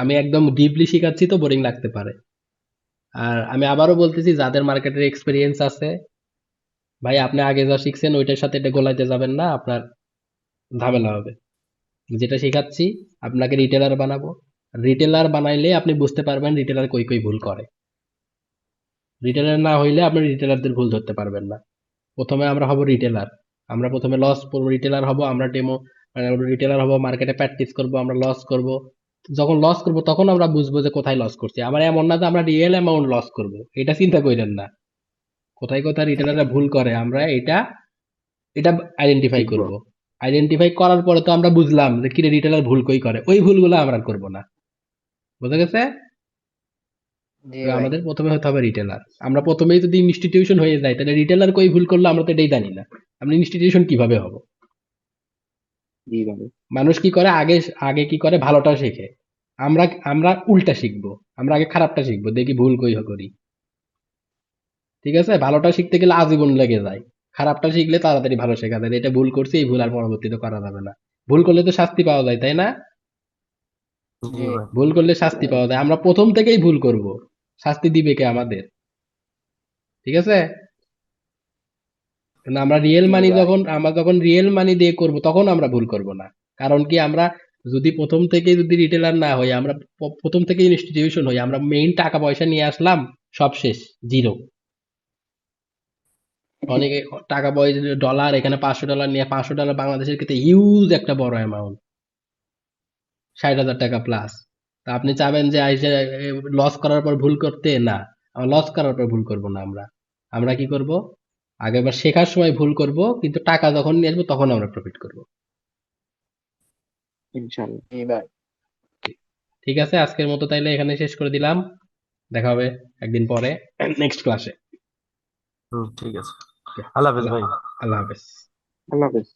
আমি একদম ডিপলি শিখাচ্ছি তো বোরিং লাগতে পারে। আর আমি আবারও বলতেছি, যাদের মার্কেটের এক্সপিরিয়েন্স আছে, ভাই আপনি আগে যা শিখছেন ওইটার সাথে এটা গোলাইতে যাবেন না, আপনার ঝামেলা হবে। যেটা শেখাচ্ছি আপনাকে রিটেলার বানাবো, রিটেলার বানাইলে আপনি বুঝতে পারবেন রিটেলার কই কই ভুল করে। রিটেলার না হইলে আপনি রিটেলারদের ভুল ধরতে পারবেন না। প্রথমে আমরা হব রিটেলার, আমরা প্রথমে লস করবো, রিটেলার হব, আমরা ডেমো, মানে রিটেলার হব, মার্কেটে প্র্যাকটিস করব, আমরা লস করব। যখন লস করব তখন আমরা বুঝবো যে কোথায় লস করছি। আমার এমন না যে আমরা রিয়েল অ্যামাউন্ট লস করব, এটা চিন্তা করেন না। কোথায় কোথায় রিটেলাররা ভুল করে আমরা এটা এটা আইডেন্টিফাই শিখবো। করব। আইডেন্টিফাই করার পরে তো আমরা বুঝলাম যে কিরে রিটেলার ভুল কই করে, ওই ভুলগুলো আমরা করব না। বোঝা গেছে? জি তো ভাই। আমাদের প্রথমে হতে হবে রিটেলার। আমরা প্রথমেই যদি ইনস্টিটিউশন হয়ে যাই, তাহলে রিটেলার কই ভুল করলো আমরা তো এটাই জানি না, আমরা ইনস্টিটিউশন কিভাবে হব? জি ভাই। মানুষ কি করে, আগে আগে কি করে, ভালোটা শেখে। আমরা আমরা উল্টা শিখবো, আমরা আগে খারাপটা শিখবো, দেখি ভুল কই করি। ঠিক আছে, ভালোটা শিখতে গেলে আজীবন লেগে যায়, খারাপটা শিখলে তাড়াতাড়ি ভালো শেখা যায়। এটা ভুল করছি, এই ভুল আর পরবর্তীতে করা যাবে না। ভুল করলে তো শাস্তি পাওয়া যায়, তাই না? জি জি ভাই। ভুল করলে শাস্তি পাওয়া যায়, আমরা প্রথম থেকেই ভুল করব, শাস্তি দিবে কে? আমাদের। ঠিক আছে, কিন্তু জি ভাই। আমরা যখন রিয়েল মানি দিয়ে করব তখন আমরা ভুল করব না। কারণ কি, আমরা যদি প্রথম থেকে যদি রিটেলার না হই, আমরা প্রথম থেকে ইনস্টিটিউশন হই, আমরা মেইন টাকা পয়সা নিয়ে আসলাম, সব শেষ, জিরো। অনেকে টাকা পয়সা, ডলার, এখানে $500 নিয়ে, $500 বাংলাদেশের ক্ষেত্রে হিউজ একটা বড় অ্যামাউন্ট, 60,000 টাকা প্লাস। তা আপনি চাবেন যে লস করার পর ভুল করতে? না, লস করার পর ভুল করব না। আমরা আমরা কি করব, আগেবার শেখার সময় ভুল করব, কিন্তু টাকা যখন নিয়ে আসবো তখন আমরা প্রফিট করব। ইনশাল্লাহ। জি ভাই। ঠিক আছে, আজকের মতো তাইলে এখানে শেষ করে দিলাম। দেখা হবে একদিন পরে নেক্সট ক্লাসে। ঠিক আছে। আল্লাহ হাফেজ আল্লাহ ভাই। আল্লাহ হাফেজ। আল্লাহ হাফেজ।